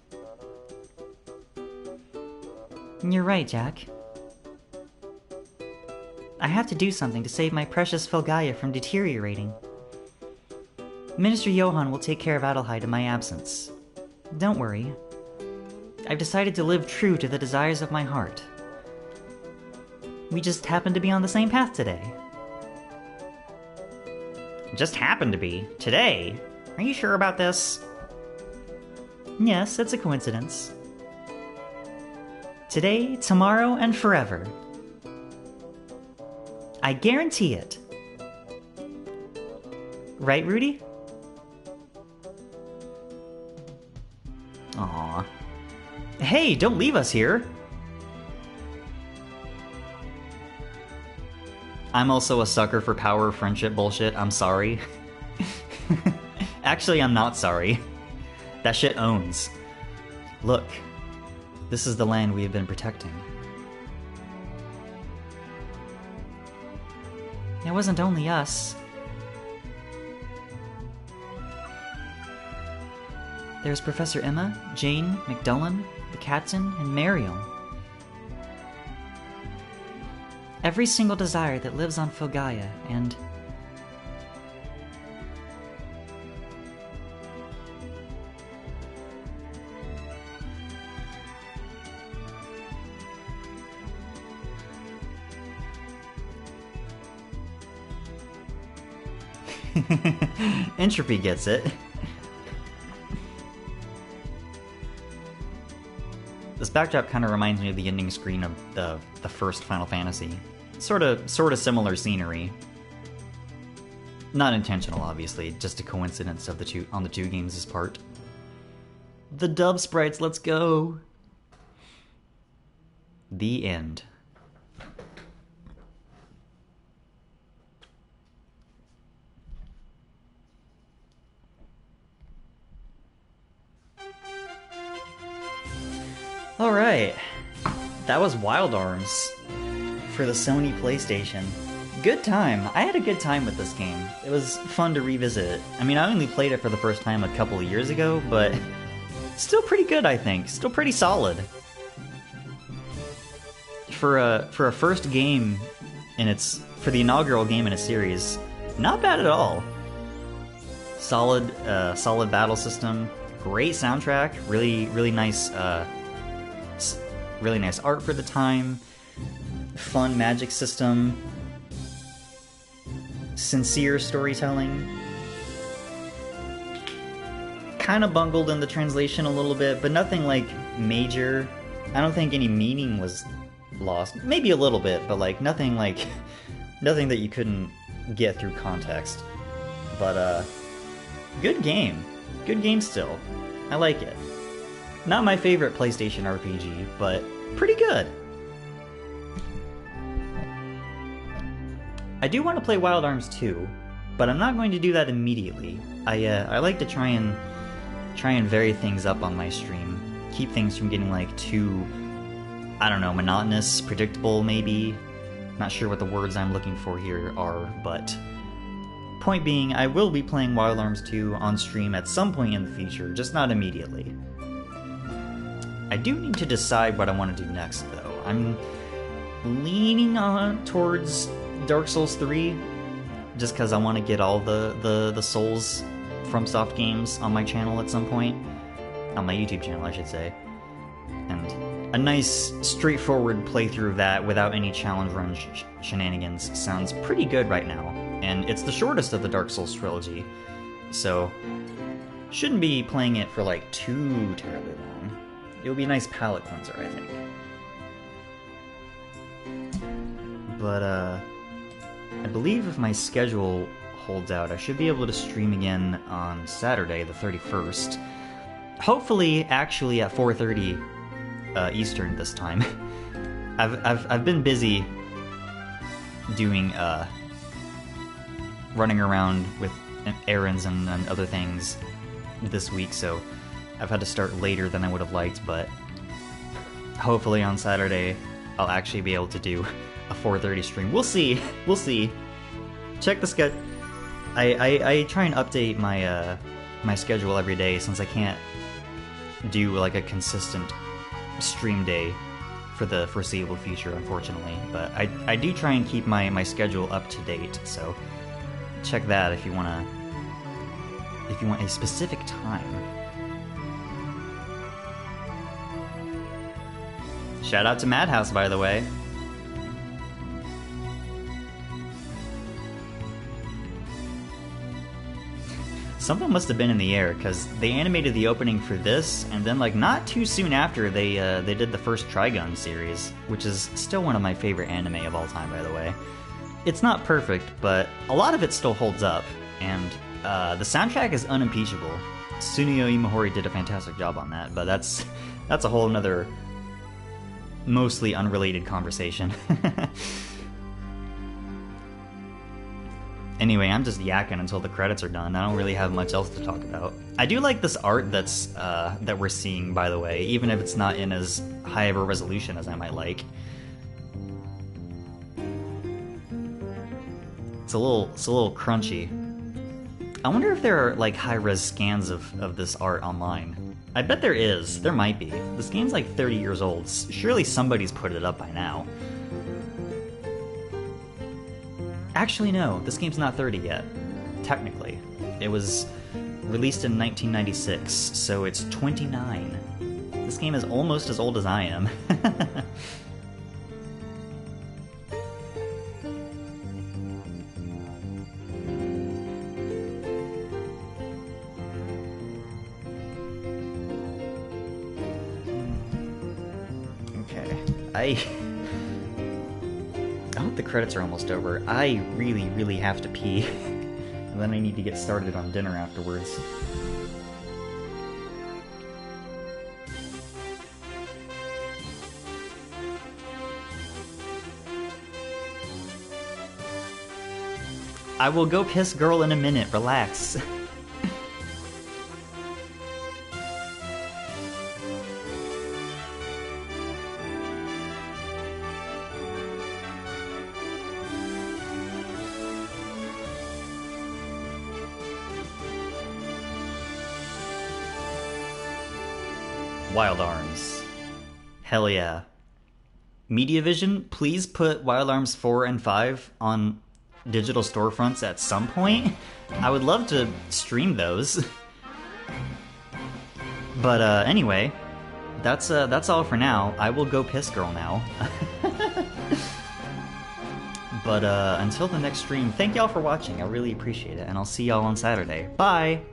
You're right, Jack. I have to do something to save my precious Fulgaia from deteriorating. Minister Johann will take care of Adlehyde in my absence. Don't worry. I've decided to live true to the desires of my heart. We just happen to be on the same path today. Just happened to be? Today? Are you sure about this? Yes, it's a coincidence. Today, tomorrow, and forever. I guarantee it. Right, Rudy? Aww. Hey, don't leave us here! I'm also a sucker for power friendship bullshit, I'm sorry. Actually, I'm not sorry. That shit owns. Look, this is the land we have been protecting. It wasn't only us. There's Professor Emma, Jane, McDullen, the captain, and Mariel. Every single desire that lives on Filgaia, and... Entropy gets it. This backdrop kind of reminds me of the ending screen of the first Final Fantasy. Sort of similar scenery. Not intentional, obviously, just a coincidence of the two games' part. The dub sprites, let's go! The end. Alright, that was Wild Arms for the Sony PlayStation. Good time. I had a good time with this game. It was fun to revisit it. I mean, I only played it for the first time a couple of years ago, but still pretty good, I think. Still pretty solid. For a first game for the inaugural game in a series, not bad at all. Solid battle system, great soundtrack, really nice art for the time, fun magic system, sincere storytelling. Kind of bungled in the translation a little bit, but nothing like major. I don't think any meaning was lost. Maybe a little bit, but like nothing that you couldn't get through context. But good game. Good game still. I like it. Not my favorite PlayStation RPG, but pretty good. I do want to play Wild Arms 2, but I'm not going to do that immediately. I like to try and vary things up on my stream. Keep things from getting like too, I don't know, monotonous, predictable maybe. Not sure what the words I'm looking for here are, but point being, I will be playing Wild Arms 2 on stream at some point in the future, just not immediately. I do need to decide what I want to do next, though. I'm leaning towards Dark Souls 3, just because I want to get all the Souls FromSoft games on my channel at some point. On my YouTube channel, I should say. And a nice, straightforward playthrough of that without any challenge run shenanigans sounds pretty good right now. And it's the shortest of the Dark Souls trilogy, so shouldn't be playing it for like too terribly long. It'll be a nice palate cleanser, I think. But, I believe if my schedule holds out, I should be able to stream again on Saturday, the 31st. Hopefully, actually at 4:30 Eastern this time. I've been busy doing, running around with errands and other things this week, so I've had to start later than I would have liked, but hopefully on Saturday I'll actually be able to do a 4:30 stream. We'll see. We'll see. Check the schedule. I try and update my my schedule every day since I can't do like a consistent stream day for the foreseeable future, unfortunately. But I do try and keep my schedule up to date. So check that if you want a specific time. Shout out to Madhouse, by the way. Something must have been in the air, because they animated the opening for this, and then like not too soon after they did the first Trigun series, which is still one of my favorite anime of all time, by the way. It's not perfect, but a lot of it still holds up, and the soundtrack is unimpeachable. Tsuneo Imahori did a fantastic job on that, but that's a whole nother, mostly unrelated conversation. Anyway, I'm just yakking until the credits are done. I don't really have much else to talk about. I do like this art that we're seeing, by the way, even if it's not in as high of a resolution as I might like. It's a little crunchy. I wonder if there are like high-res scans of this art online. I bet there is. There might be. This game's like 30 years old. Surely somebody's put it up by now. Actually, no. This game's not 30 yet. Technically. It was released in 1996, so it's 29. This game is almost as old as I am. I hope the credits are almost over. I really have to pee. And then I need to get started on dinner afterwards. I will go piss girl in a minute. Relax. Wild Arms. Hell yeah. Media.vision, please put Wild Arms 4 and 5 on digital storefronts at some point. I would love to stream those. But anyway, that's all for now. I will go piss girl now. But until the next stream, thank y'all for watching. I really appreciate it, and I'll see y'all on Saturday. Bye!